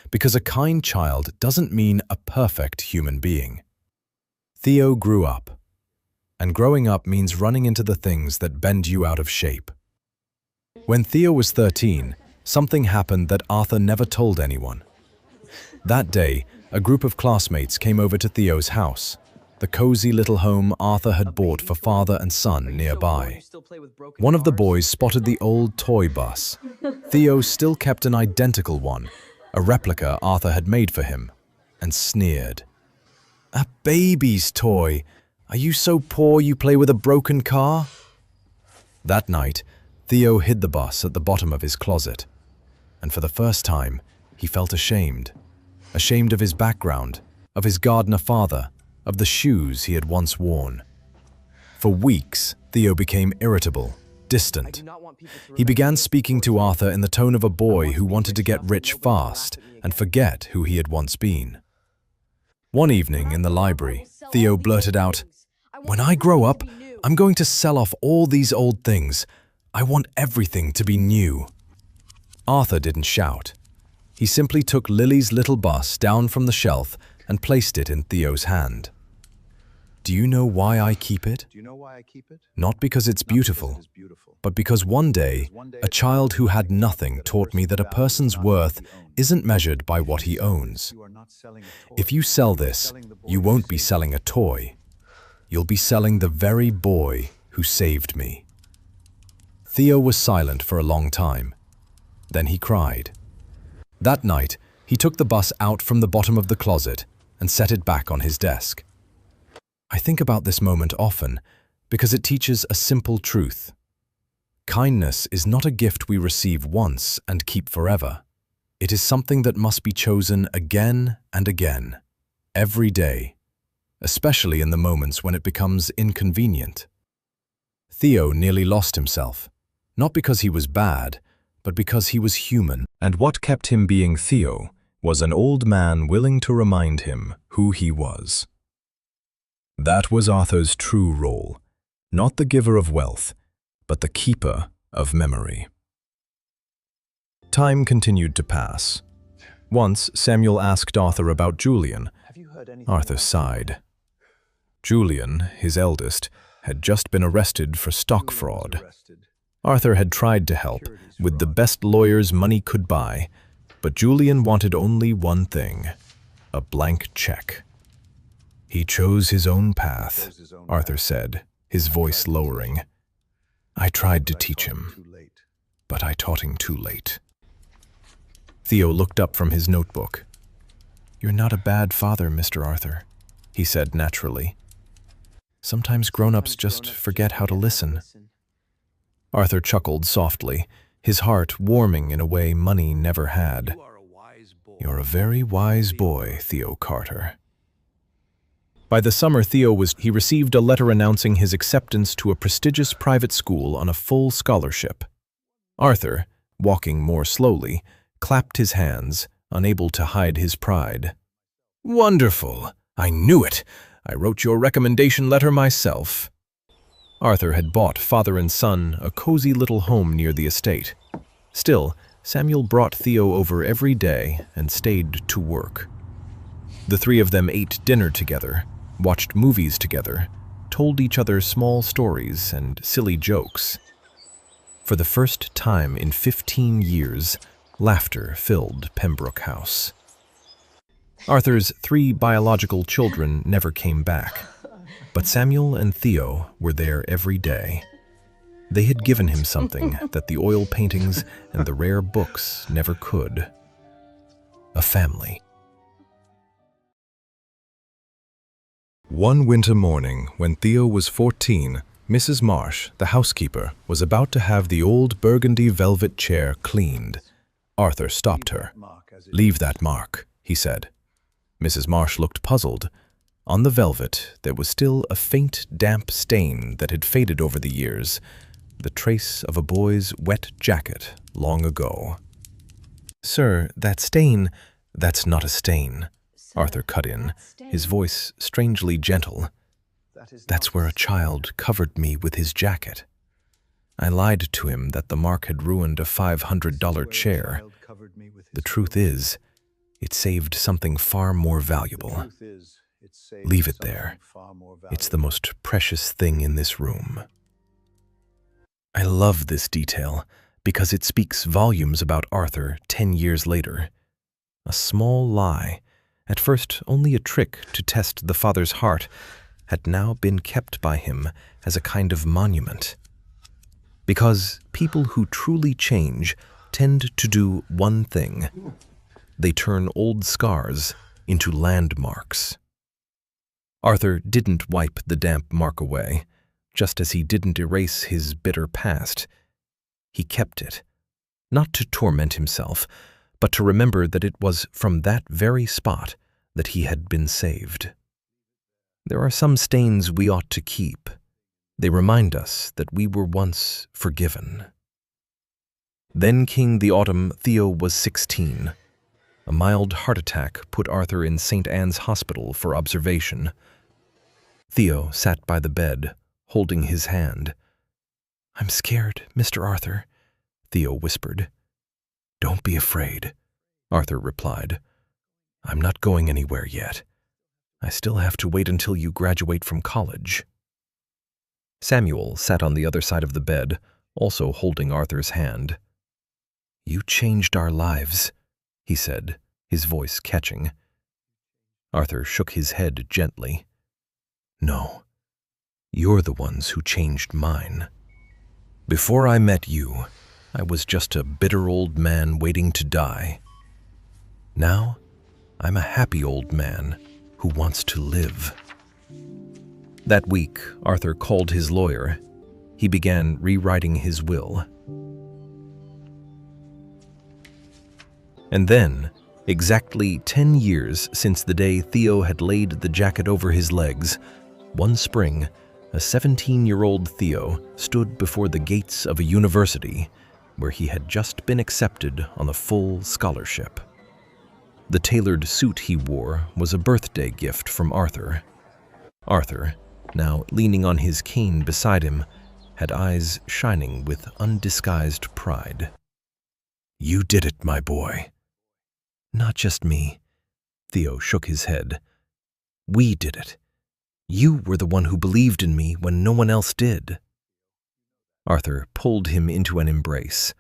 Because a kind child doesn't mean a perfect human being. Theo grew up. And growing up means running into the things that bend you out of shape. When Theo was 13, something happened that Arthur never told anyone. That day, a group of classmates came over to Theo's house, the cozy little home Arthur had bought for father and son nearby. One of the boys spotted the old toy bus. Theo still kept an identical one, a replica Arthur had made for him, and sneered. A baby's toy! Are you so poor you play with a broken car? That night, Theo hid the bus at the bottom of his closet. And for the first time, he felt ashamed. Ashamed of his background, of his gardener father, of the shoes he had once worn. For weeks, Theo became irritable. distant. He began speaking to Arthur in the tone of a boy who wanted to get rich fast and forget who he had once been. One evening in the library, Theo blurted out, "When I grow up, I'm going to sell off all these old things. I want everything to be new." Arthur didn't shout. He simply took Lily's little bus down from the shelf and placed it in Theo's hand. "Do you know why I keep it? Not because it's beautiful, but because one day, a child who had nothing taught me that a person's worth isn't measured by what he owns. If you sell this, you won't be selling a toy. You'll be selling the very boy who saved me." Theo was silent for a long time. Then he cried. That night, he took the bus out from the bottom of the closet and set it back on his desk. I think about this moment often because it teaches a simple truth. Kindness is not a gift we receive once and keep forever. It is something that must be chosen again and again, every day, especially in the moments when it becomes inconvenient. Theo nearly lost himself, not because he was bad, but because he was human. And what kept him being Theo was an old man willing to remind him who he was. That was Arthur's true role, not the giver of wealth, but the keeper of memory. Time continued to pass. Once, Samuel asked Arthur about Julian. Arthur sighed. Julian, his eldest, had just been arrested for stock fraud. Arthur had tried to help, with the best lawyers money could buy, but Julian wanted only one thing, a blank check. "He chose his own path," Arthur said, his voice lowering. "I tried to teach him, but I taught him too late." Theo looked up from his notebook. "You're not a bad father, Mr. Arthur," he said naturally. "Sometimes grown-ups just forget how to listen." Arthur chuckled softly, his heart warming in a way money never had. "You're a very wise boy, Theo Carter." By the summer he received a letter announcing his acceptance to a prestigious private school on a full scholarship. Arthur, walking more slowly, clapped his hands, unable to hide his pride. "Wonderful! I knew it! I wrote your recommendation letter myself." Arthur had bought father and son a cozy little home near the estate. Still, Samuel brought Theo over every day and stayed to work. The three of them ate dinner together, watched movies together, told each other small stories and silly jokes. For the first time in 15 years, laughter filled Pembroke House. Arthur's 3 biological children never came back, but Samuel and Theo were there every day. They had given him something that the oil paintings and the rare books never could: a family. One winter morning, when Theo was 14, Mrs. Marsh, the housekeeper, was about to have the old burgundy velvet chair cleaned. Arthur stopped her. "Leave that mark," he said. Mrs. Marsh looked puzzled. On the velvet, there was still a faint, damp stain that had faded over the years, the trace of a boy's wet jacket long ago. "Sir, that stain—" "That's not a stain," Arthur cut in, his voice strangely gentle. "That's where a child covered me with his jacket. I lied to him that the mark had ruined a $500 chair. The truth is, it saved something far more valuable. Leave it there. It's the most precious thing in this room." I love this detail because it speaks volumes about Arthur 10 years later. A small lie, at first only a trick to test the father's heart, had now been kept by him as a kind of monument. Because people who truly change tend to do one thing: they turn old scars into landmarks. Arthur didn't wipe the damp mark away, just as he didn't erase his bitter past. He kept it, not to torment himself, but to remember that it was from that very spot that he had been saved. There are some stains we ought to keep, They remind us that we were once forgiven. Then came the autumn Theo was 16. A mild heart attack put Arthur in St. Anne's Hospital for observation. Theo sat by the bed, holding his hand. "I'm scared, Mr. Arthur," Theo whispered. "Don't be afraid," Arthur replied. "I'm not going anywhere yet. I still have to wait until you graduate from college." Samuel sat on the other side of the bed, also holding Arthur's hand. "You changed our lives," he said, his voice catching. Arthur shook his head gently. "No, you're the ones who changed mine. Before I met you, I was just a bitter old man waiting to die. Now, I'm a happy old man who wants to live." That week, Arthur called his lawyer. He began rewriting his will. And then, exactly 10 years since the day Theo had laid the jacket over his legs, one spring, a 17-year-old Theo stood before the gates of a university where he had just been accepted on a full scholarship. The tailored suit he wore was a birthday gift from Arthur. Arthur, now leaning on his cane beside him, had eyes shining with undisguised pride. "You did it, my boy." "Not just me," Theo shook his head. "We did it. You were the one who believed in me when no one else did." Arthur pulled him into an embrace.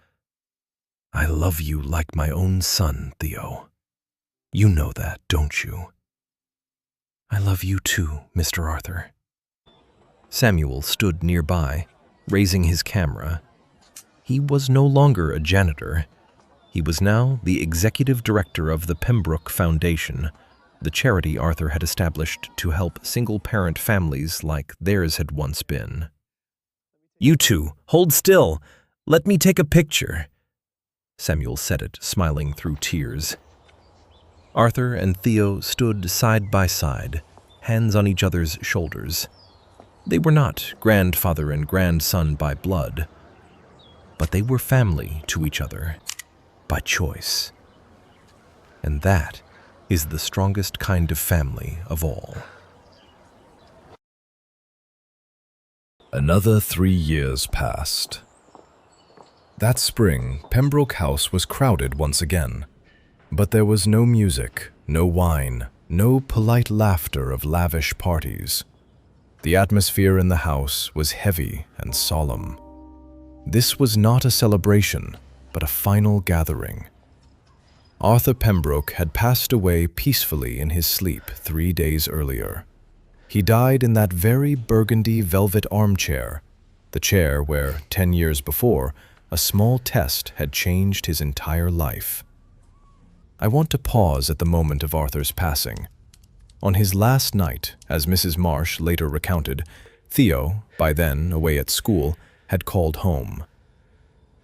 "I love you like my own son, Theo. You know that, don't you?" "I love you too, Mr. Arthur." Samuel stood nearby, raising his camera. He was no longer a janitor. He was now the executive director of the Pembroke Foundation, the charity Arthur had established to help single-parent families like theirs had once been. "You two, hold still. Let me take a picture." Samuel said it, smiling through tears. Arthur and Theo stood side by side, hands on each other's shoulders. They were not grandfather and grandson by blood, but they were family to each other by choice. And that is the strongest kind of family of all. Another 3 years passed. That spring, Pembroke House was crowded once again. But there was no music, no wine, no polite laughter of lavish parties. The atmosphere in the house was heavy and solemn. This was not a celebration, but a final gathering. Arthur Pembroke had passed away peacefully in his sleep 3 days earlier. He died in that very burgundy velvet armchair, the chair where, 10 years before, a small test had changed his entire life. I want to pause at the moment of Arthur's passing. On his last night, as Mrs. Marsh later recounted, Theo, by then away at school, had called home.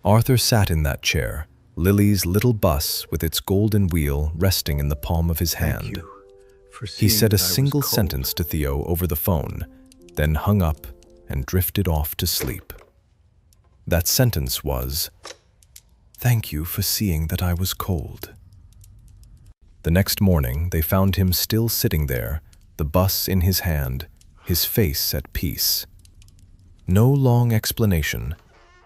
Arthur sat in that chair, Lily's little bus with its golden wheel resting in the palm of his hand. He said a single sentence to Theo over the phone, then hung up and drifted off to sleep. That sentence was, "Thank you for seeing that I was cold." The next morning, they found him still sitting there, the bus in his hand, his face at peace. No long explanation,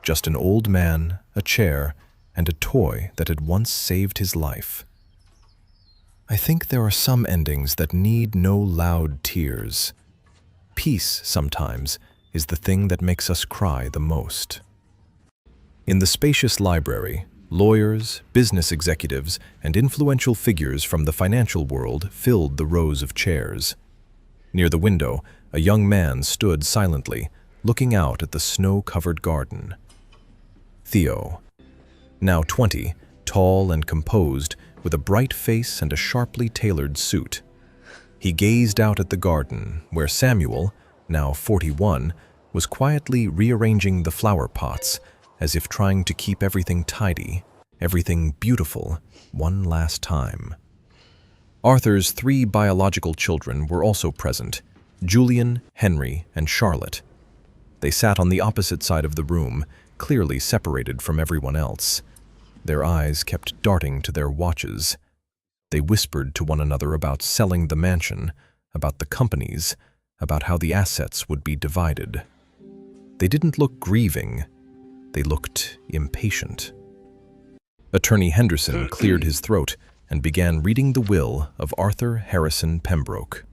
just an old man, a chair, and a toy that had once saved his life. I think there are some endings that need no loud tears. Peace, sometimes, is the thing that makes us cry the most. In the spacious library, lawyers, business executives, and influential figures from the financial world filled the rows of chairs. Near the window, a young man stood silently, looking out at the snow-covered garden. Theo, now 20, tall and composed, with a bright face and a sharply tailored suit. He gazed out at the garden, where Samuel, now 41, was quietly rearranging the flower pots, as if trying to keep everything tidy, everything beautiful, one last time. Arthur's 3 biological children were also present, Julian, Henry, and Charlotte. They sat on the opposite side of the room, clearly separated from everyone else. Their eyes kept darting to their watches. They whispered to one another about selling the mansion, about the companies, about how the assets would be divided. They didn't look grieving. They looked impatient. Attorney Henderson cleared his throat and began reading the will of Arthur Harrison Pembroke.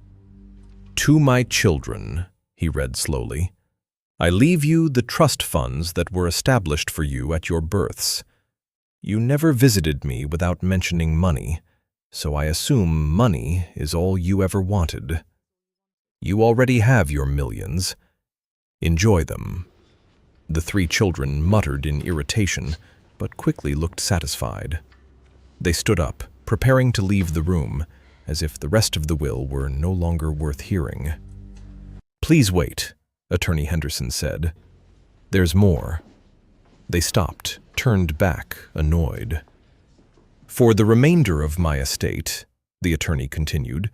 "To my children," he read slowly, "I leave you the trust funds that were established for you at your births. You never visited me without mentioning money, so I assume money is all you ever wanted. You already have your millions. Enjoy them." The three children muttered in irritation, but quickly looked satisfied. They stood up, preparing to leave the room, as if the rest of the will were no longer worth hearing. "Please wait," Attorney Henderson said. "There's more." They stopped, turned back, annoyed. "For the remainder of my estate," the attorney continued,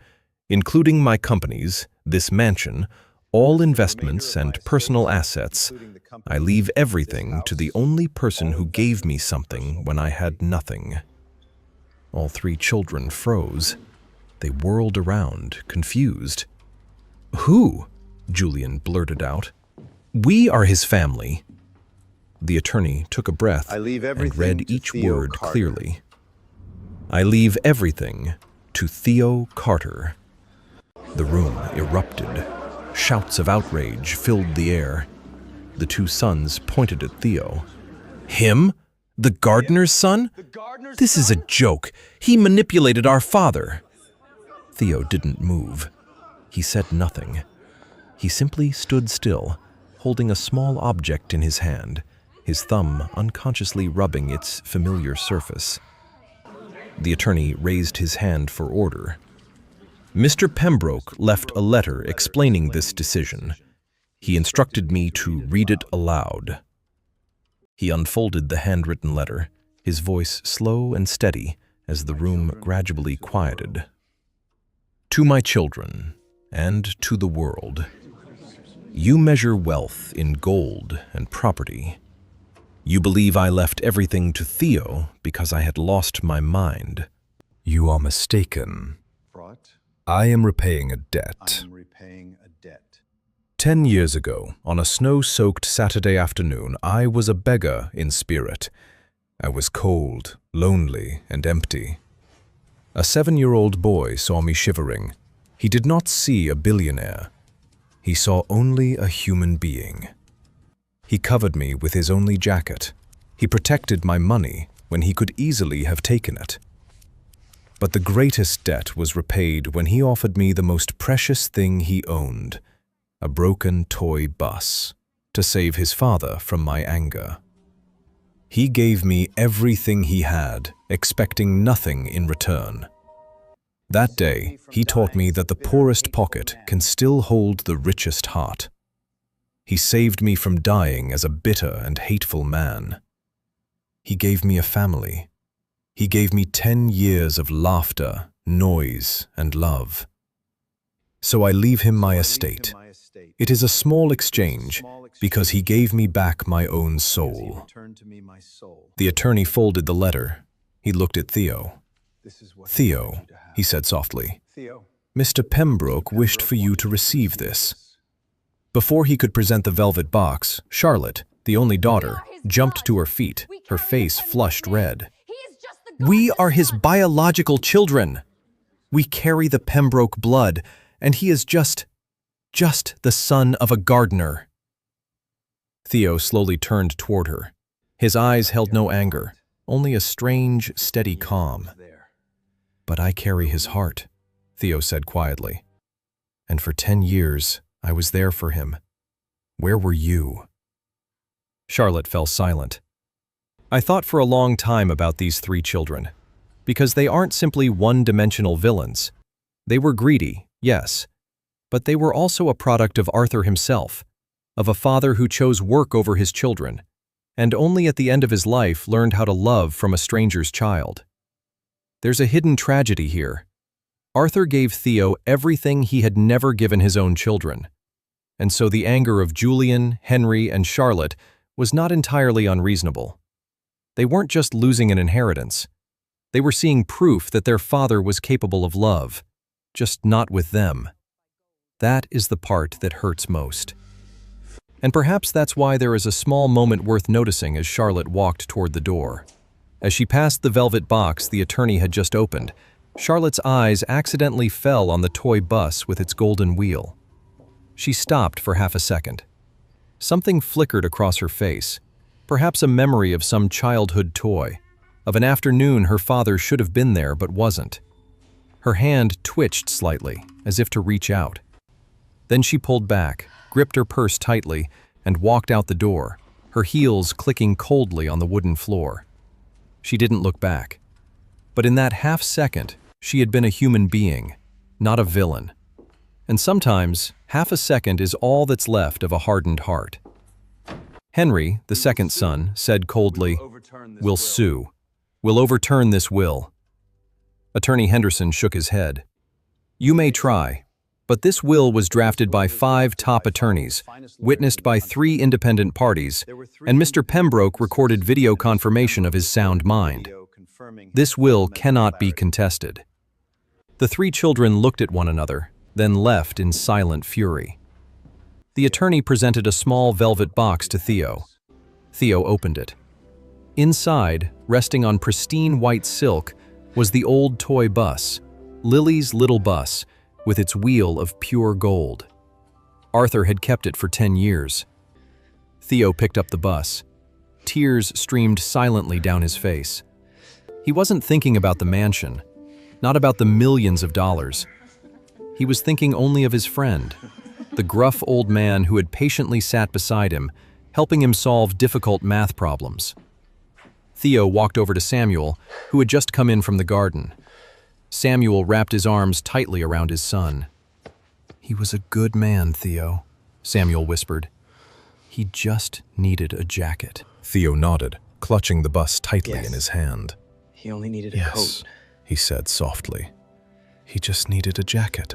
"including my companies, this mansion, all investments and personal assets, I leave everything to the only person who gave me something when I had nothing." All three children froze. They whirled around, confused. "Who?" Julian blurted out. "We are his family." The attorney took a breath and read each word clearly. "I leave everything to Theo Carter." The room erupted. Shouts of outrage filled the air. The two sons pointed at Theo. "Him? The gardener's son? This is a joke. He manipulated our father." Theo didn't move. He said nothing. He simply stood still, holding a small object in his hand, his thumb unconsciously rubbing its familiar surface. The attorney raised his hand for order. "Mr. Pembroke left a letter explaining this decision. He instructed me to read it aloud." He unfolded the handwritten letter, his voice slow and steady as the room gradually quieted. "To my children, and to the world. You measure wealth in gold and property. You believe I left everything to Theo because I had lost my mind. You are mistaken. I am repaying a debt. 10 years ago, on a snow-soaked Saturday afternoon, I was a beggar in spirit. I was cold, lonely, and empty. A 7-year-old boy saw me shivering. He did not see a billionaire. He saw only a human being. He covered me with his only jacket. He protected my money when he could easily have taken it. But the greatest debt was repaid when he offered me the most precious thing he owned, a broken toy bus, to save his father from my anger. He gave me everything he had, expecting nothing in return. That day, he taught me that the poorest pocket can still hold the richest heart. He saved me from dying as a bitter and hateful man. He gave me a family. He gave me 10 years of laughter, noise, and love. So I leave him my estate. It is a small exchange because he gave me back my own soul." The attorney folded the letter. He looked at Theo. "Theo," he said softly, "Mr. Pembroke wished for you to receive this." Before he could present the velvet box, Charlotte, the only daughter, jumped to her feet, her face flushed red. "We are his biological children. We carry the Pembroke blood, and he is just the son of a gardener." Theo slowly turned toward her. His eyes held no anger, only a strange, steady calm. "But I carry his heart," Theo said quietly. "And for 10 years, I was there for him. Where were you?" Charlotte fell silent. I thought for a long time about these three children, because they aren't simply one-dimensional villains. They were greedy, yes, but they were also a product of Arthur himself, of a father who chose work over his children, and only at the end of his life learned how to love from a stranger's child. There's a hidden tragedy here. Arthur gave Theo everything he had never given his own children. And so the anger of Julian, Henry, and Charlotte was not entirely unreasonable. They weren't just losing an inheritance. They were seeing proof that their father was capable of love, just not with them. That is the part that hurts most. And perhaps that's why there is a small moment worth noticing as Charlotte walked toward the door. As she passed the velvet box the attorney had just opened, Charlotte's eyes accidentally fell on the toy bus with its golden wheel. She stopped for half a second. Something flickered across her face, perhaps a memory of some childhood toy, of an afternoon her father should have been there but wasn't. Her hand twitched slightly, as if to reach out. Then she pulled back, gripped her purse tightly, and walked out the door, her heels clicking coldly on the wooden floor. She didn't look back. But in that half second, she had been a human being, not a villain. And sometimes, half a second is all that's left of a hardened heart. Henry, the second son, said coldly, "We'll sue. We'll overturn this will." Attorney Henderson shook his head. "You may try, but this will was drafted by 5 top attorneys, witnessed by 3 independent parties, and Mr. Pembroke recorded video confirmation of his sound mind. This will cannot be contested." The 3 children looked at one another, then left in silent fury. The attorney presented a small velvet box to Theo. Theo opened it. Inside, resting on pristine white silk, was the old toy bus, Lily's little bus, with its wheel of pure gold. Arthur had kept it for 10 years. Theo picked up the bus. Tears streamed silently down his face. He wasn't thinking about the mansion, not about the millions of dollars. He was thinking only of his friend, the gruff old man who had patiently sat beside him, helping him solve difficult math problems. Theo walked over to Samuel, who had just come in from the garden. Samuel wrapped his arms tightly around his son. "He was a good man, Theo," Samuel whispered. "He just needed a jacket." Theo nodded, clutching the bus tightly in his hand. He only needed a coat. He said softly. He just needed a jacket.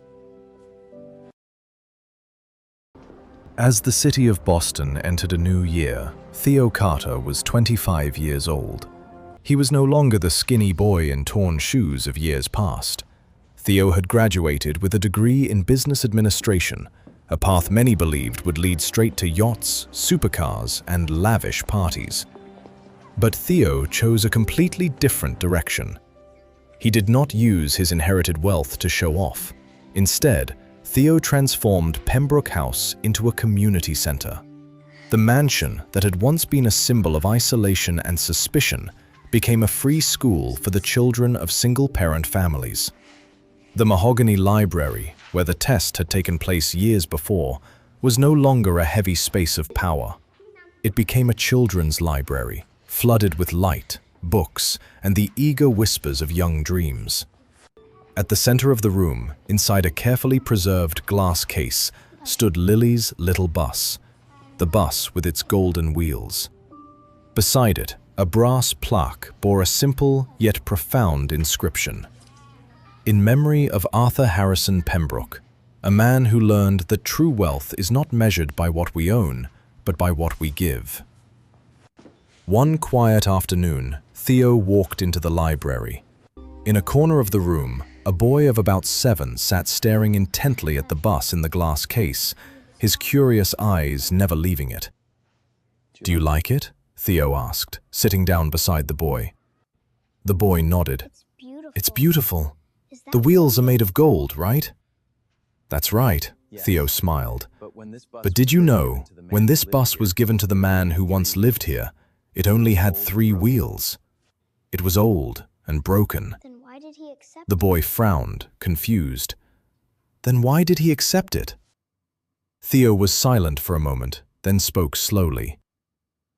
As the city of Boston entered a new year, Theo Carter was 25 years old. He was no longer the skinny boy in torn shoes of years past. Theo had graduated with a degree in business administration, a path many believed would lead straight to yachts, supercars, and lavish parties. But Theo chose a completely different direction. He did not use his inherited wealth to show off. Instead, Theo transformed Pembroke House into a community center. The mansion that had once been a symbol of isolation and suspicion became a free school for the children of single-parent families. The mahogany library, where the test had taken place years before, was no longer a heavy space of power. It became a children's library, flooded with light, books, and the eager whispers of young dreams. At the center of the room, inside a carefully preserved glass case, stood Lily's little bus, the bus with its golden wheels. Beside it, a brass plaque bore a simple yet profound inscription. In memory of Arthur Harrison Pembroke, a man who learned that true wealth is not measured by what we own, but by what we give. One quiet afternoon, Theo walked into the library. In a corner of the room, a boy of about 7 sat staring intently at the bus in the glass case, his curious eyes never leaving it. "Do you like it?" Theo asked, sitting down beside the boy. The boy nodded. "It's beautiful. The wheels are made of gold, right?" "That's right," Theo smiled. "But did you know, when this bus was given to the man who once lived here, it only had 3 wheels? It was old and broken." Then why did he accept The boy frowned, confused. Then why did he accept it? Theo was silent for a moment, then spoke slowly.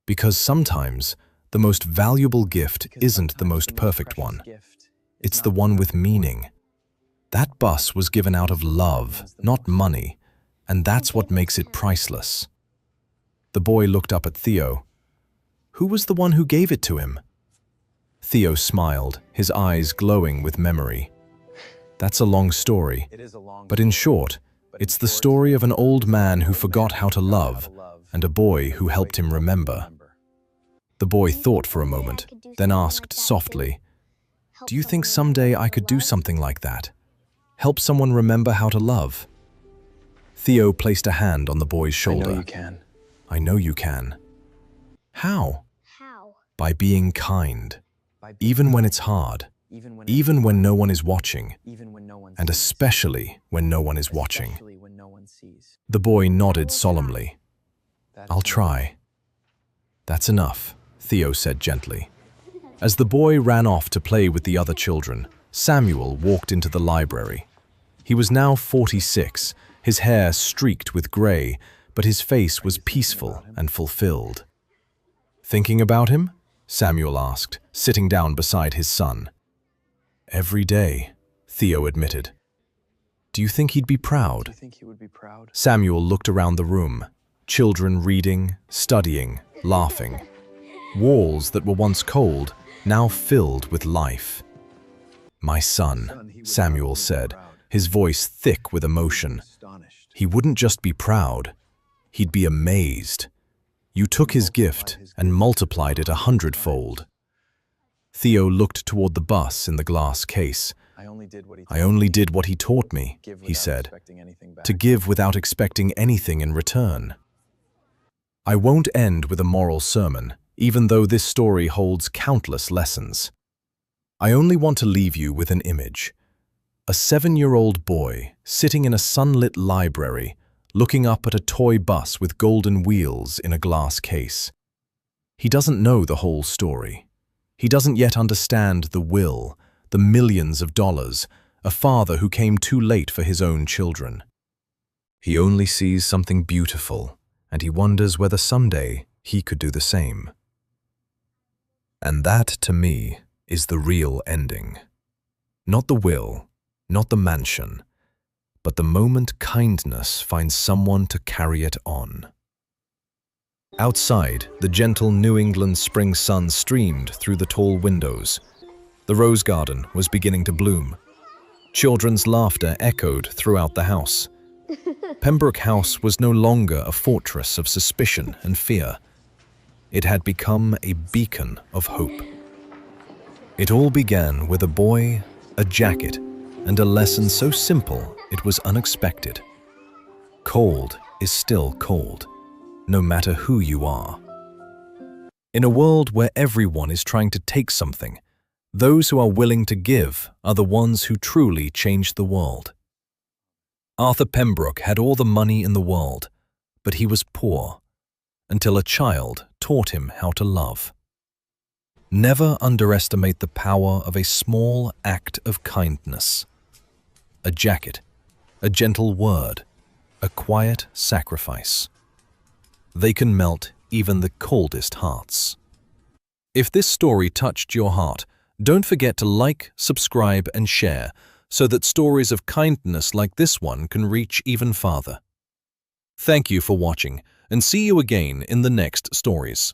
Because sometimes, the most valuable gift isn't the most perfect one. It's the one with meaning. That bus was given out of love, not money, and that's what makes it priceless. The boy looked up at Theo. Who was the one who gave it to him? Theo smiled, his eyes glowing with memory. That's a long story, but in short, It's the story of an old man who forgot how to love and a boy who helped him remember. The boy thought for a moment, then asked softly, "Do you think someday I could do something like that? Help someone remember how to love?" Theo placed a hand on the boy's shoulder. I know you can. "I know you can." "How?" "By being kind, even when it's hard, even when no one is watching, and especially when no one is watching." The boy nodded solemnly. "I'll try." "That's enough," Theo said gently. As the boy ran off to play with the other children, Samuel walked into the library. He was now 46, his hair streaked with gray, but his face was peaceful and fulfilled. "Thinking about him?" Samuel asked, sitting down beside his son. "Every day," Theo admitted. "Do you think he'd be proud?" Samuel looked around the room. Children reading, studying, laughing. Walls that were once cold, now filled with life. "My son," Samuel said, his voice thick with emotion. "He wouldn't just be proud, he'd be amazed. You took his gift and multiplied it 100-fold." Theo looked toward the bus in the glass case. "I only did what he taught me," he said, "to give without expecting anything in return." I won't end with a moral sermon, even though this story holds countless lessons. I only want to leave you with an image. A 7-year-old boy sitting in a sunlit library, looking up at a toy bus with golden wheels in a glass case. He doesn't know the whole story. He doesn't yet understand the will, the millions of dollars, a father who came too late for his own children. He only sees something beautiful, and he wonders whether someday he could do the same. And that, to me, is the real ending. Not the will, not the mansion, but the moment kindness finds someone to carry it on. Outside, the gentle New England spring sun streamed through the tall windows. The rose garden was beginning to bloom. Children's laughter echoed throughout the house. Pembroke House was no longer a fortress of suspicion and fear. It had become a beacon of hope. It all began with a boy, a jacket, and a lesson so simple it was unexpected. Cold is still cold, no matter who you are. In a world where everyone is trying to take something, those who are willing to give are the ones who truly change the world. Arthur Pembroke had all the money in the world, but he was poor, until a child taught him how to love. Never underestimate the power of a small act of kindness. A jacket, a gentle word, a quiet sacrifice. They can melt even the coldest hearts. If this story touched your heart, don't forget to like, subscribe, and share so that stories of kindness like this one can reach even farther. Thank you for watching, and see you again in the next stories.